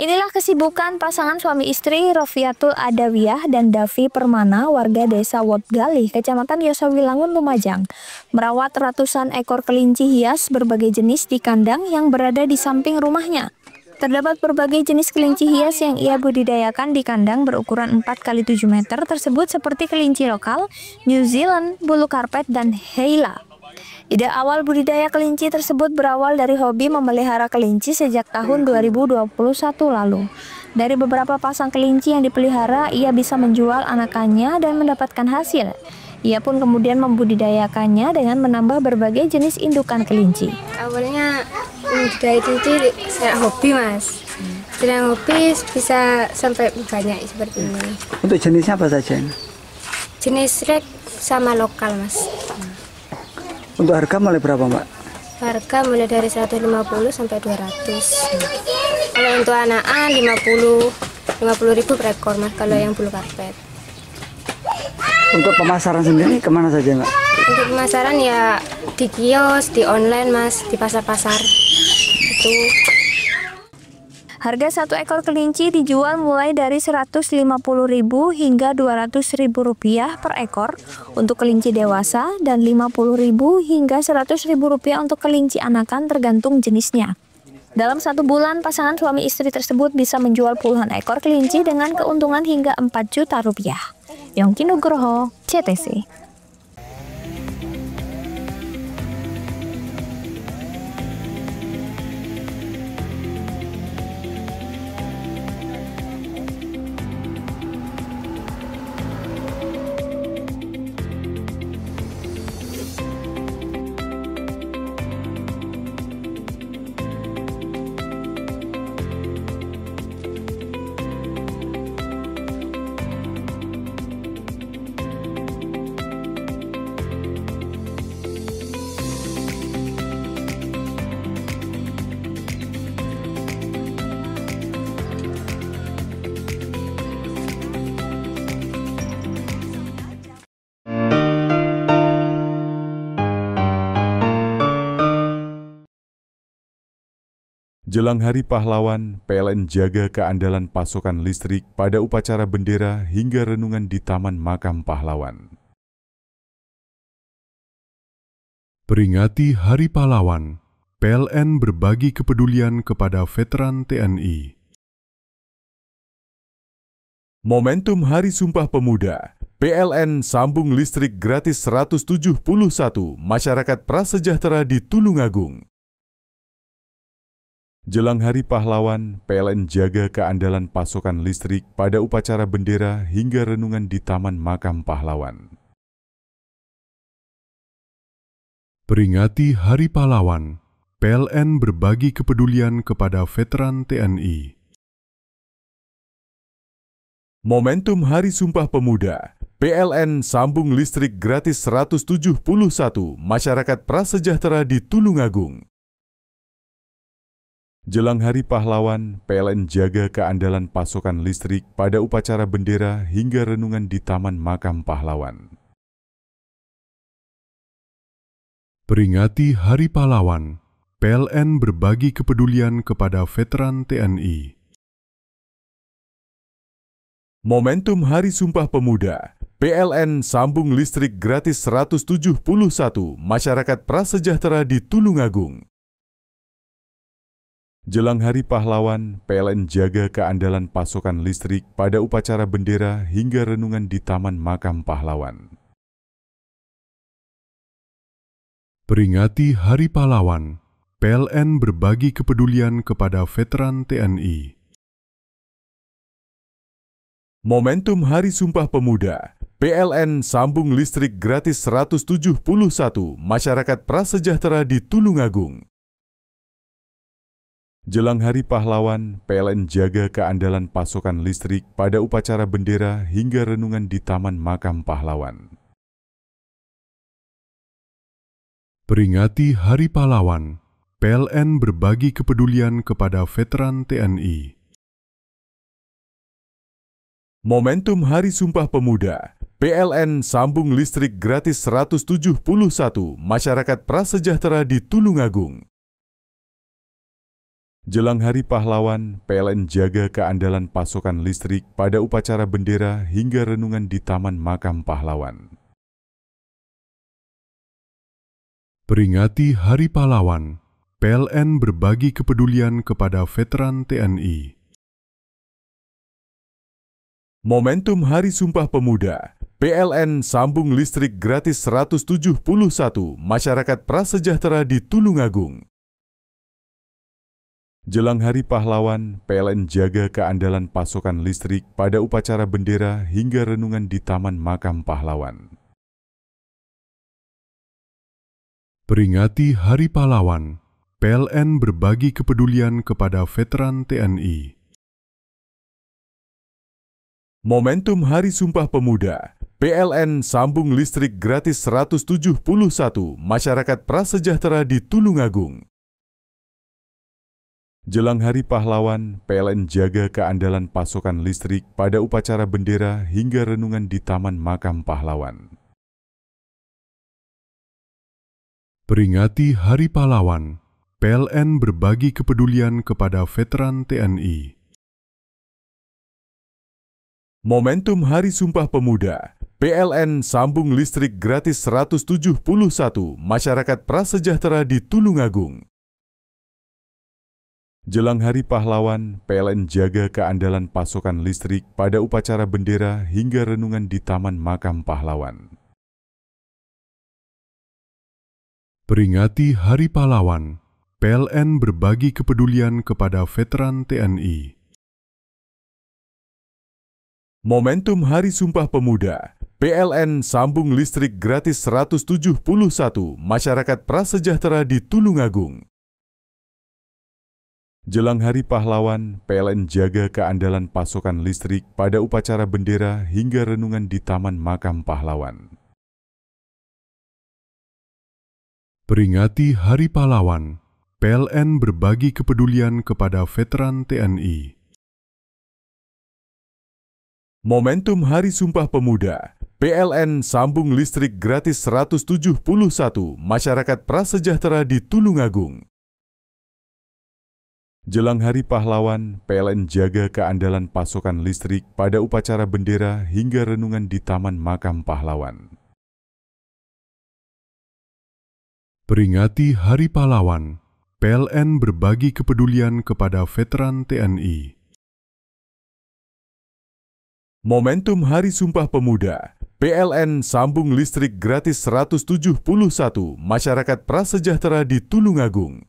Inilah kesibukan pasangan suami istri Rofiatul Adawiyah dan Davi Permana warga desa Wotgalih, Kecamatan Yosawilangun, Lumajang, merawat ratusan ekor kelinci hias berbagai jenis di kandang yang berada di samping rumahnya. Terdapat berbagai jenis kelinci hias yang ia budidayakan di kandang berukuran 4x7 meter tersebut seperti kelinci lokal, New Zealand, bulu karpet, dan Heila. Ide awal budidaya kelinci tersebut berawal dari hobi memelihara kelinci sejak tahun 2021 lalu. Dari beberapa pasang kelinci yang dipelihara, ia bisa menjual anakannya dan mendapatkan hasil. Ia pun kemudian membudidayakannya dengan menambah berbagai jenis indukan kelinci. Awalnya budidaya kelinci saya hobi, Mas. Sedang hobi bisa sampai banyak seperti ini. Untuk jenisnya apa saja? Jenis red sama lokal, Mas. Untuk harga mulai berapa, Mbak? Harga mulai dari 150 sampai 200. Kalau untuk anakan 50.000 per ekor, Mas, kalau yang bulu karpet. Untuk pemasaran sendiri kemana saja, Mbak? Untuk pemasaran ya di kios, di online, Mas, di pasar-pasar. Itu. Harga satu ekor kelinci dijual mulai dari Rp150.000 hingga Rp200.000 per ekor untuk kelinci dewasa dan Rp50.000 hingga Rp100.000 untuk kelinci anakan tergantung jenisnya. Dalam 1 bulan, pasangan suami istri tersebut bisa menjual puluhan ekor kelinci dengan keuntungan hingga 4 juta rupiah. Yongki Nugroho, CTC. Jelang Hari Pahlawan, PLN jaga keandalan pasokan listrik pada upacara bendera hingga renungan di Taman Makam Pahlawan. Peringati Hari Pahlawan, PLN berbagi kepedulian kepada veteran TNI. Momentum Hari Sumpah Pemuda, PLN sambung listrik gratis 171 masyarakat prasejahtera di Tulungagung. Jelang Hari Pahlawan, PLN jaga keandalan pasokan listrik pada upacara bendera hingga renungan di Taman Makam Pahlawan. Peringati Hari Pahlawan, PLN berbagi kepedulian kepada veteran TNI. Momentum Hari Sumpah Pemuda, PLN sambung listrik gratis 171 masyarakat prasejahtera di Tulungagung. Jelang Hari Pahlawan, PLN jaga keandalan pasokan listrik pada upacara bendera hingga renungan di Taman Makam Pahlawan. Peringati Hari Pahlawan, PLN berbagi kepedulian kepada veteran TNI. Momentum Hari Sumpah Pemuda, PLN sambung listrik gratis 171 masyarakat prasejahtera di Tulungagung. Jelang Hari Pahlawan, PLN jaga keandalan pasokan listrik pada upacara bendera hingga renungan di Taman Makam Pahlawan. Peringati Hari Pahlawan, PLN berbagi kepedulian kepada veteran TNI. Momentum Hari Sumpah Pemuda, PLN sambung listrik gratis 171 masyarakat prasejahtera di Tulungagung. Jelang Hari Pahlawan, PLN jaga keandalan pasokan listrik pada upacara bendera hingga renungan di Taman Makam Pahlawan. Peringati Hari Pahlawan, PLN berbagi kepedulian kepada veteran TNI. Momentum Hari Sumpah Pemuda, PLN sambung listrik gratis 171 masyarakat prasejahtera di Tulungagung. Jelang Hari Pahlawan, PLN jaga keandalan pasokan listrik pada upacara bendera hingga renungan di Taman Makam Pahlawan. Peringati Hari Pahlawan, PLN berbagi kepedulian kepada veteran TNI. Momentum Hari Sumpah Pemuda, PLN sambung listrik gratis 171 masyarakat prasejahtera di Tulungagung. Jelang Hari Pahlawan, PLN jaga keandalan pasokan listrik pada upacara bendera hingga renungan di Taman Makam Pahlawan. Peringati Hari Pahlawan, PLN berbagi kepedulian kepada veteran TNI. Momentum Hari Sumpah Pemuda, PLN sambung listrik gratis 171 masyarakat prasejahtera di Tulungagung. Jelang Hari Pahlawan, PLN jaga keandalan pasokan listrik pada upacara bendera hingga renungan di Taman Makam Pahlawan. Peringati Hari Pahlawan, PLN berbagi kepedulian kepada veteran TNI. Momentum Hari Sumpah Pemuda, PLN sambung listrik gratis 171 masyarakat prasejahtera di Tulungagung. Jelang Hari Pahlawan, PLN jaga keandalan pasokan listrik pada upacara bendera hingga renungan di Taman Makam Pahlawan. Peringati Hari Pahlawan, PLN berbagi kepedulian kepada veteran TNI. Momentum Hari Sumpah Pemuda, PLN sambung listrik gratis 171 masyarakat prasejahtera di Tulungagung. Jelang Hari Pahlawan, PLN jaga keandalan pasokan listrik pada upacara bendera hingga renungan di Taman Makam Pahlawan. Peringati Hari Pahlawan, PLN berbagi kepedulian kepada veteran TNI. Momentum Hari Sumpah Pemuda, PLN sambung listrik gratis 171 masyarakat prasejahtera di Tulungagung. Jelang Hari Pahlawan, PLN jaga keandalan pasokan listrik pada upacara bendera hingga renungan di Taman Makam Pahlawan. Peringati Hari Pahlawan, PLN berbagi kepedulian kepada veteran TNI. Momentum Hari Sumpah Pemuda, PLN sambung listrik gratis 171 masyarakat prasejahtera di Tulungagung.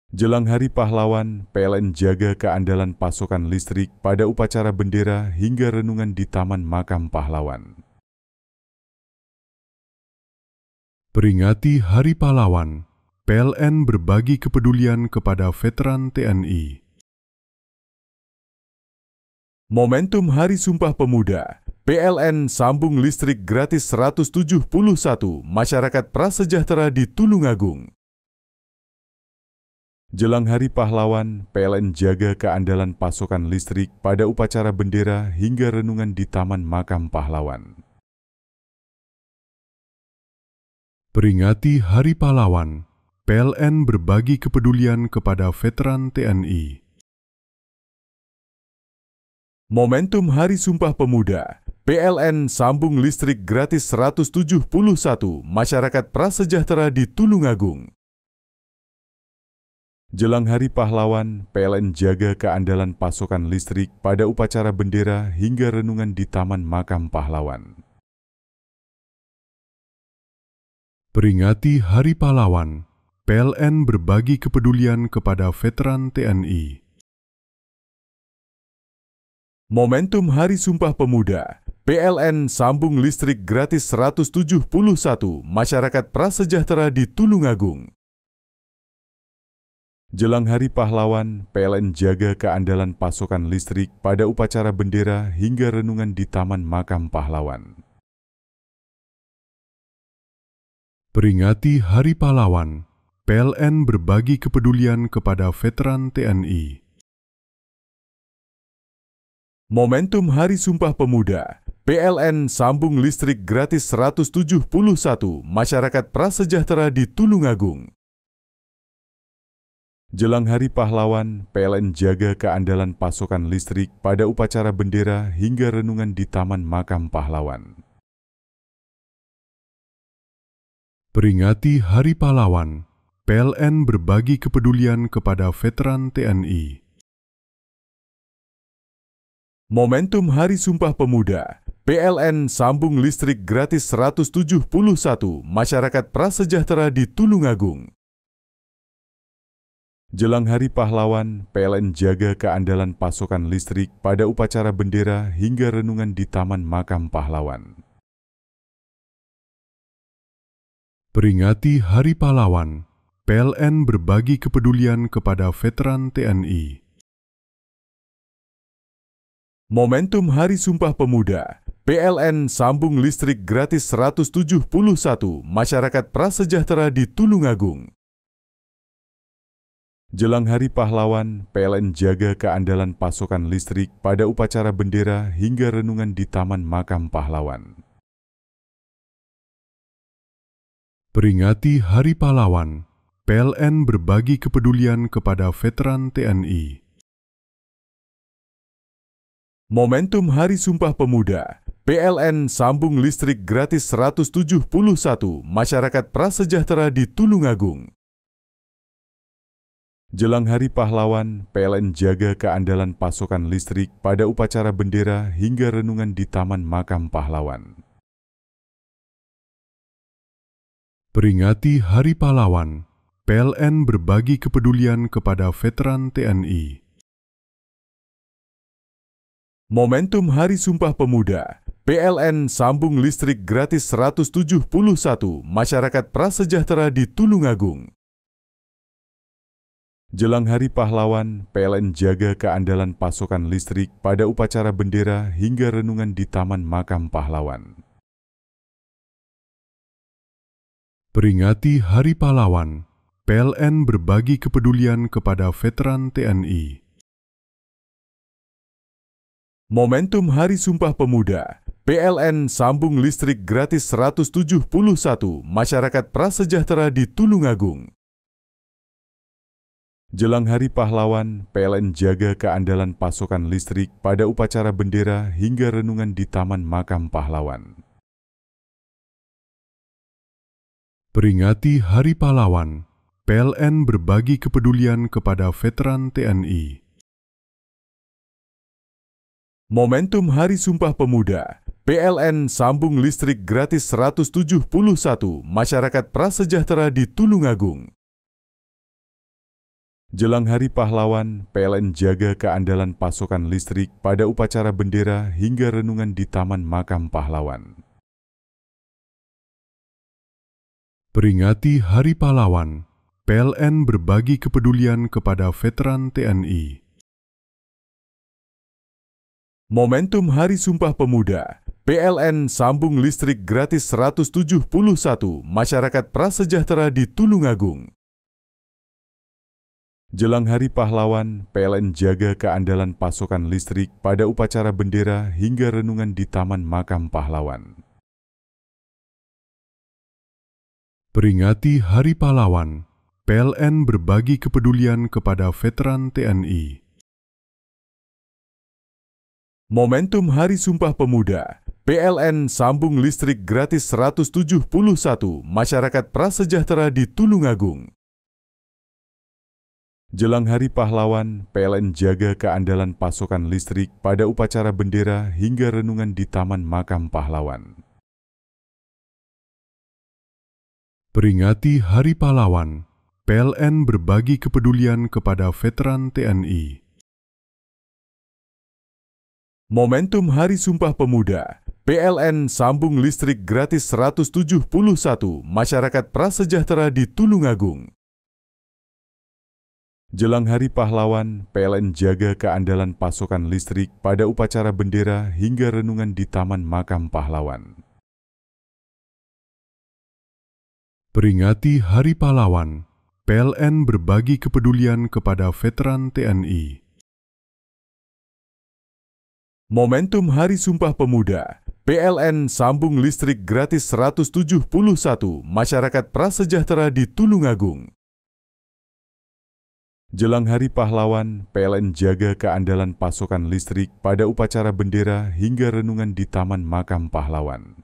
Jelang Hari Pahlawan, PLN jaga keandalan pasokan listrik pada upacara bendera hingga renungan di Taman Makam Pahlawan. Peringati Hari Pahlawan, PLN berbagi kepedulian kepada veteran TNI. Momentum Hari Sumpah Pemuda, PLN sambung listrik gratis 171 masyarakat prasejahtera di Tulungagung. Jelang Hari Pahlawan, PLN jaga keandalan pasokan listrik pada upacara bendera hingga renungan di Taman Makam Pahlawan. Peringati Hari Pahlawan, PLN berbagi kepedulian kepada veteran TNI. Momentum Hari Sumpah Pemuda, PLN sambung listrik gratis 171 masyarakat prasejahtera di Tulungagung. Jelang Hari Pahlawan, PLN jaga keandalan pasokan listrik pada upacara bendera hingga renungan di Taman Makam Pahlawan. Peringati Hari Pahlawan, PLN berbagi kepedulian kepada veteran TNI. Momentum Hari Sumpah Pemuda, PLN sambung listrik gratis 171 masyarakat prasejahtera di Tulungagung. Jelang Hari Pahlawan, PLN jaga keandalan pasokan listrik pada upacara bendera hingga renungan di Taman Makam Pahlawan. Peringati Hari Pahlawan, PLN berbagi kepedulian kepada veteran TNI. Momentum Hari Sumpah Pemuda, PLN sambung listrik gratis 171 masyarakat prasejahtera di Tulungagung. Jelang Hari Pahlawan, PLN jaga keandalan pasokan listrik pada upacara bendera hingga renungan di Taman Makam Pahlawan. Peringati Hari Pahlawan, PLN berbagi kepedulian kepada veteran TNI. Momentum Hari Sumpah Pemuda, PLN sambung listrik gratis 171 masyarakat prasejahtera di Tulungagung. Jelang Hari Pahlawan, PLN jaga keandalan pasokan listrik pada upacara bendera hingga renungan di Taman Makam Pahlawan. Peringati Hari Pahlawan, PLN berbagi kepedulian kepada veteran TNI. Momentum Hari Sumpah Pemuda, PLN sambung listrik gratis 171 masyarakat prasejahtera di Tulungagung. Jelang Hari Pahlawan, PLN jaga keandalan pasokan listrik pada upacara bendera hingga renungan di Taman Makam Pahlawan. Peringati Hari Pahlawan, PLN berbagi kepedulian kepada veteran TNI. Momentum Hari Sumpah Pemuda, PLN sambung listrik gratis 171 masyarakat prasejahtera di Tulungagung. Jelang Hari Pahlawan, PLN jaga keandalan pasokan listrik pada upacara bendera hingga renungan di Taman Makam Pahlawan. Peringati Hari Pahlawan, PLN berbagi kepedulian kepada veteran TNI. Momentum Hari Sumpah Pemuda, PLN sambung listrik gratis 171 masyarakat prasejahtera di Tulungagung. Jelang Hari Pahlawan, PLN jaga keandalan pasokan listrik pada upacara bendera hingga renungan di Taman Makam Pahlawan. Peringati Hari Pahlawan, PLN berbagi kepedulian kepada veteran TNI. Momentum Hari Sumpah Pemuda, PLN sambung listrik gratis 171 masyarakat prasejahtera di Tulungagung. Jelang Hari Pahlawan, PLN jaga keandalan pasokan listrik pada upacara bendera hingga renungan di Taman Makam Pahlawan. Peringati Hari Pahlawan, PLN berbagi kepedulian kepada veteran TNI. Momentum Hari Sumpah Pemuda, PLN sambung listrik gratis 171 masyarakat prasejahtera di Tulungagung. Jelang Hari Pahlawan, PLN jaga keandalan pasokan listrik pada upacara bendera hingga renungan di Taman Makam Pahlawan. Peringati Hari Pahlawan, PLN berbagi kepedulian kepada veteran TNI. Momentum Hari Sumpah Pemuda, PLN sambung listrik gratis 171 masyarakat prasejahtera di Tulungagung. Jelang Hari Pahlawan, PLN jaga keandalan pasokan listrik pada upacara bendera hingga renungan di Taman Makam Pahlawan. Peringati Hari Pahlawan, PLN berbagi kepedulian kepada veteran TNI. Momentum Hari Sumpah Pemuda, PLN sambung listrik gratis 171 masyarakat prasejahtera di Tulungagung. Jelang Hari Pahlawan, PLN jaga keandalan pasokan listrik pada upacara bendera hingga renungan di Taman Makam Pahlawan. Peringati Hari Pahlawan, PLN berbagi kepedulian kepada veteran TNI. Momentum Hari Sumpah Pemuda, PLN sambung listrik gratis 171 masyarakat prasejahtera di Tulungagung. Jelang Hari Pahlawan, PLN jaga keandalan pasokan listrik pada upacara bendera hingga renungan di Taman Makam Pahlawan. Peringati Hari Pahlawan, PLN berbagi kepedulian kepada veteran TNI. Momentum Hari Sumpah Pemuda, PLN sambung listrik gratis 171 masyarakat prasejahtera di Tulungagung. Jelang Hari Pahlawan, PLN jaga keandalan pasokan listrik pada upacara bendera hingga renungan di Taman Makam Pahlawan.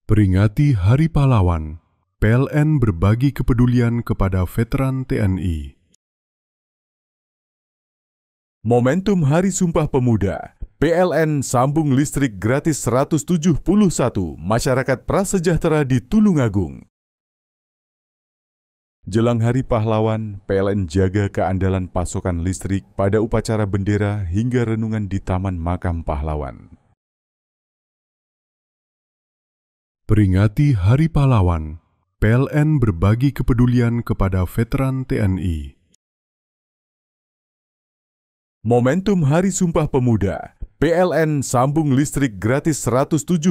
Peringati Hari Pahlawan, PLN berbagi kepedulian kepada veteran TNI. Momentum Hari Sumpah Pemuda, PLN sambung listrik gratis 171 masyarakat prasejahtera di Tulungagung. Jelang Hari Pahlawan, PLN jaga keandalan pasokan listrik pada upacara bendera hingga renungan di Taman Makam Pahlawan. Peringati Hari Pahlawan, PLN berbagi kepedulian kepada veteran TNI. Momentum Hari Sumpah Pemuda, PLN sambung listrik gratis 171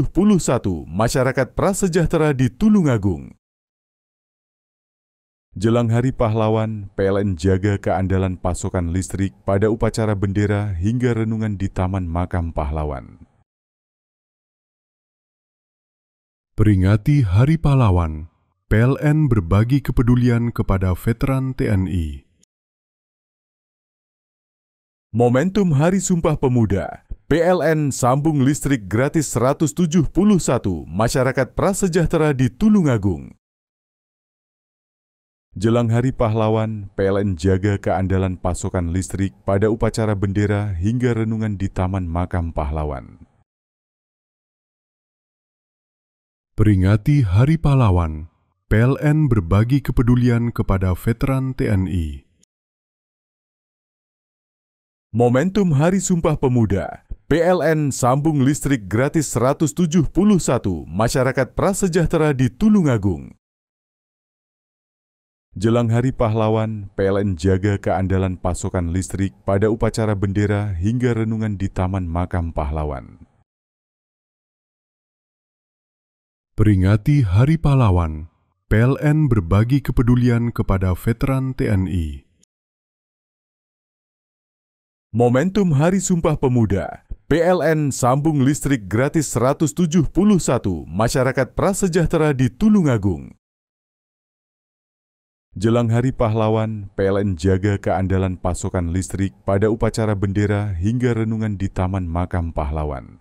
masyarakat prasejahtera di Tulungagung. Jelang Hari Pahlawan, PLN jaga keandalan pasokan listrik pada upacara bendera hingga renungan di Taman Makam Pahlawan. Peringati Hari Pahlawan, PLN berbagi kepedulian kepada veteran TNI. Momentum Hari Sumpah Pemuda, PLN sambung listrik gratis 171 masyarakat prasejahtera di Tulungagung. Jelang Hari Pahlawan, PLN jaga keandalan pasokan listrik pada upacara bendera hingga renungan di Taman Makam Pahlawan. Peringati Hari Pahlawan, PLN berbagi kepedulian kepada veteran TNI. Momentum Hari Sumpah Pemuda, PLN sambung listrik gratis 171 masyarakat prasejahtera di Tulungagung. Jelang Hari Pahlawan, PLN jaga keandalan pasokan listrik pada upacara bendera hingga renungan di Taman Makam Pahlawan. Peringati Hari Pahlawan, PLN berbagi kepedulian kepada veteran TNI. Momentum Hari Sumpah Pemuda, PLN sambung listrik gratis 171 masyarakat prasejahtera di Tulungagung. Jelang Hari Pahlawan, PLN jaga keandalan pasokan listrik pada upacara bendera hingga renungan di Taman Makam Pahlawan.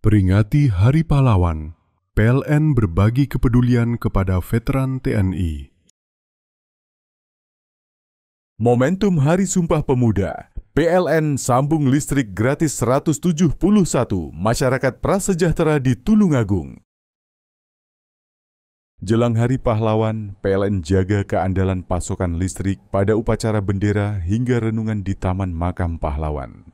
Peringati Hari Pahlawan, PLN berbagi kepedulian kepada veteran TNI. Momentum Hari Sumpah Pemuda, PLN sambung listrik gratis 171 masyarakat prasejahtera di Tulungagung. Jelang Hari Pahlawan, PLN jaga keandalan pasokan listrik pada upacara bendera hingga renungan di Taman Makam Pahlawan.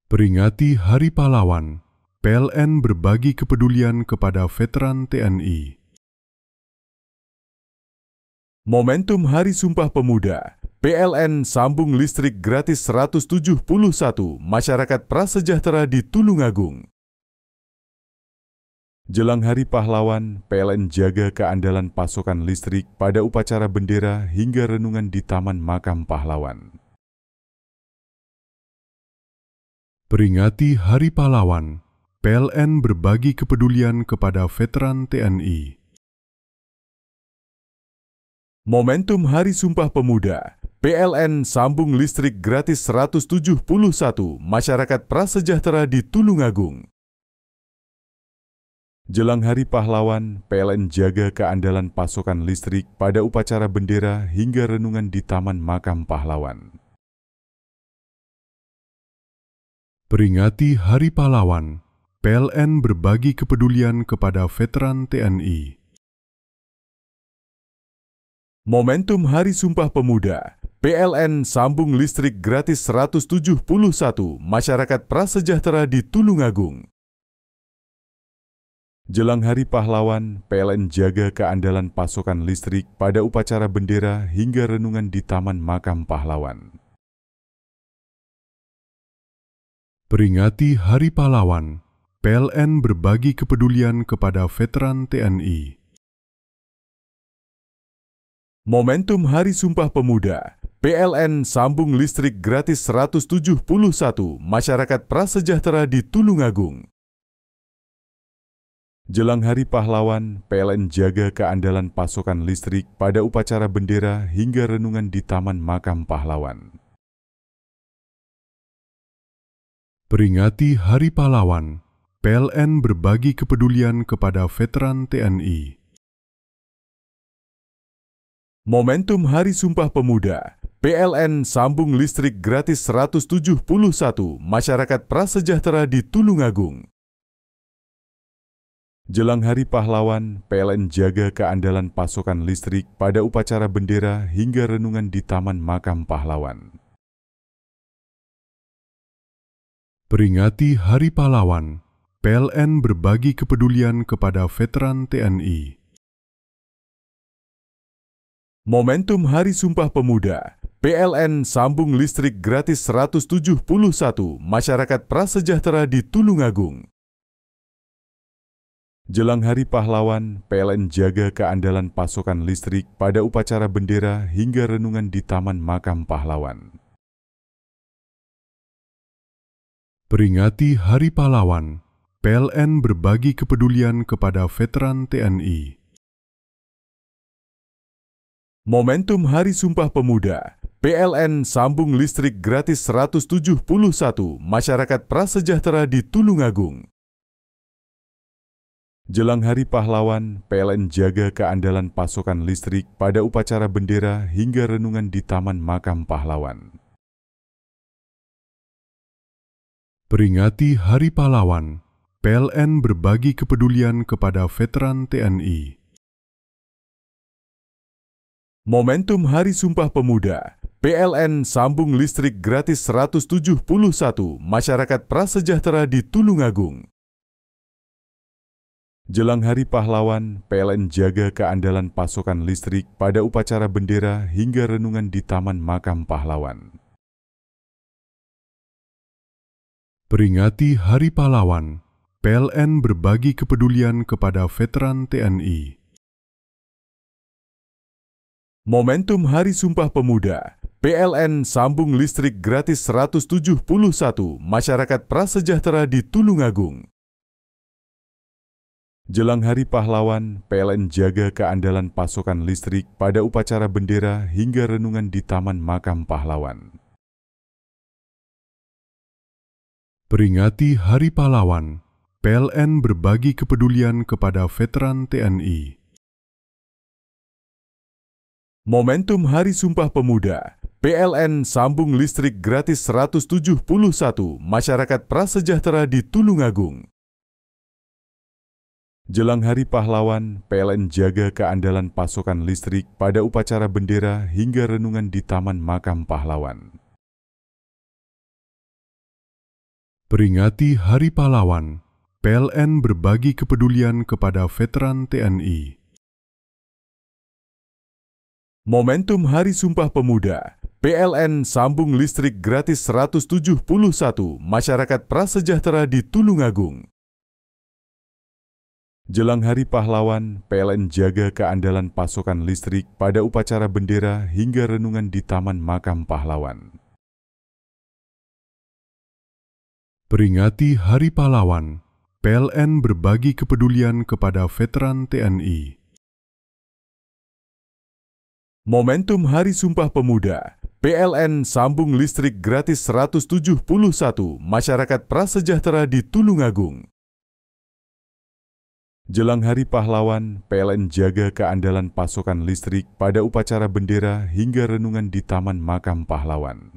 Peringati Hari Pahlawan, PLN berbagi kepedulian kepada veteran TNI. Momentum Hari Sumpah Pemuda, PLN sambung listrik gratis 171 masyarakat prasejahtera di Tulungagung. Jelang Hari Pahlawan, PLN jaga keandalan pasokan listrik pada upacara bendera hingga renungan di Taman Makam Pahlawan. Peringati Hari Pahlawan, PLN berbagi kepedulian kepada veteran TNI. Momentum Hari Sumpah Pemuda, PLN sambung listrik gratis 171 masyarakat prasejahtera di Tulungagung. Jelang Hari Pahlawan, PLN jaga keandalan pasokan listrik pada upacara bendera hingga renungan di Taman Makam Pahlawan. Peringati Hari Pahlawan, PLN berbagi kepedulian kepada veteran TNI. Momentum Hari Sumpah Pemuda, PLN sambung listrik gratis 171 masyarakat prasejahtera di Tulungagung. Jelang Hari Pahlawan, PLN jaga keandalan pasokan listrik pada upacara bendera hingga renungan di Taman Makam Pahlawan. Peringati Hari Pahlawan, PLN berbagi kepedulian kepada veteran TNI. Momentum Hari Sumpah Pemuda, PLN sambung listrik gratis 171 masyarakat prasejahtera di Tulungagung. Jelang Hari Pahlawan, PLN jaga keandalan pasokan listrik pada upacara bendera hingga renungan di Taman Makam Pahlawan. Peringati Hari Pahlawan, PLN berbagi kepedulian kepada veteran TNI. Momentum Hari Sumpah Pemuda, PLN sambung listrik gratis 171 masyarakat prasejahtera di Tulungagung. Jelang Hari Pahlawan, PLN jaga keandalan pasokan listrik pada upacara bendera hingga renungan di Taman Makam Pahlawan. Peringati Hari Pahlawan, PLN berbagi kepedulian kepada veteran TNI. Momentum Hari Sumpah Pemuda, PLN sambung listrik gratis 171 masyarakat prasejahtera di Tulungagung. Jelang Hari Pahlawan, PLN jaga keandalan pasokan listrik pada upacara bendera hingga renungan di Taman Makam Pahlawan. Peringati Hari Pahlawan, PLN berbagi kepedulian kepada veteran TNI. Momentum Hari Sumpah Pemuda, PLN sambung listrik gratis 171 masyarakat prasejahtera di Tulungagung. Jelang Hari Pahlawan, PLN jaga keandalan pasokan listrik pada upacara bendera hingga renungan di Taman Makam Pahlawan. Peringati Hari Pahlawan, PLN berbagi kepedulian kepada veteran TNI. Momentum Hari Sumpah Pemuda, PLN sambung listrik gratis 171 masyarakat prasejahtera di Tulungagung. Jelang Hari Pahlawan, PLN jaga keandalan pasokan listrik pada upacara bendera hingga renungan di Taman Makam Pahlawan. Peringati Hari Pahlawan, PLN berbagi kepedulian kepada veteran TNI. Momentum Hari Sumpah Pemuda, PLN sambung listrik gratis 171 masyarakat prasejahtera di Tulungagung. Jelang Hari Pahlawan, PLN jaga keandalan pasokan listrik pada upacara bendera hingga renungan di Taman Makam Pahlawan. Peringati Hari Pahlawan, PLN berbagi kepedulian kepada veteran TNI. Momentum Hari Sumpah Pemuda, PLN sambung listrik gratis 171 masyarakat prasejahtera di Tulungagung. Jelang Hari Pahlawan, PLN jaga keandalan pasokan listrik pada upacara bendera hingga renungan di Taman Makam Pahlawan. Peringati Hari Pahlawan, PLN berbagi kepedulian kepada veteran TNI. Momentum Hari Sumpah Pemuda, PLN sambung listrik gratis 171 masyarakat prasejahtera di Tulungagung. Jelang Hari Pahlawan, PLN jaga keandalan pasokan listrik pada upacara bendera hingga renungan di Taman Makam Pahlawan. Peringati Hari Pahlawan, PLN berbagi kepedulian kepada veteran TNI. Momentum Hari Sumpah Pemuda, PLN sambung listrik gratis 171 masyarakat prasejahtera di Tulungagung. Jelang Hari Pahlawan, PLN jaga keandalan pasokan listrik pada upacara bendera hingga renungan di Taman Makam Pahlawan.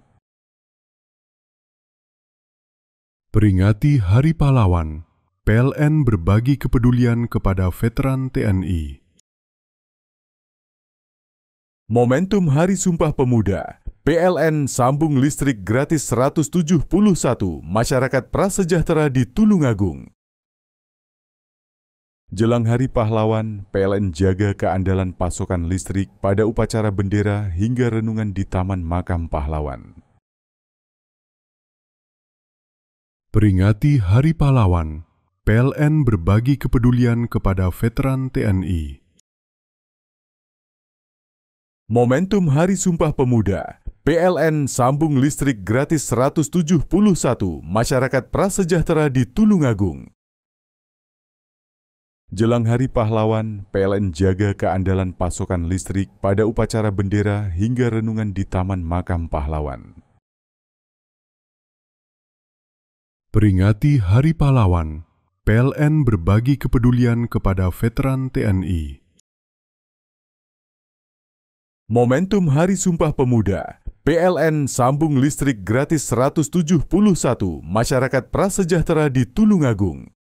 Peringati Hari Pahlawan, PLN berbagi kepedulian kepada veteran TNI. Momentum Hari Sumpah Pemuda, PLN sambung listrik gratis 171 masyarakat prasejahtera di Tulungagung. Jelang Hari Pahlawan, PLN jaga keandalan pasokan listrik pada upacara bendera hingga renungan di Taman Makam Pahlawan. Peringati Hari Pahlawan, PLN berbagi kepedulian kepada veteran TNI. Momentum Hari Sumpah Pemuda, PLN sambung listrik gratis 171 masyarakat prasejahtera di Tulungagung. Jelang Hari Pahlawan, PLN jaga keandalan pasokan listrik pada upacara bendera hingga renungan di Taman Makam Pahlawan. Peringati Hari Pahlawan, PLN berbagi kepedulian kepada veteran TNI. Momentum Hari Sumpah Pemuda, PLN sambung listrik gratis 171 masyarakat prasejahtera di Tulungagung.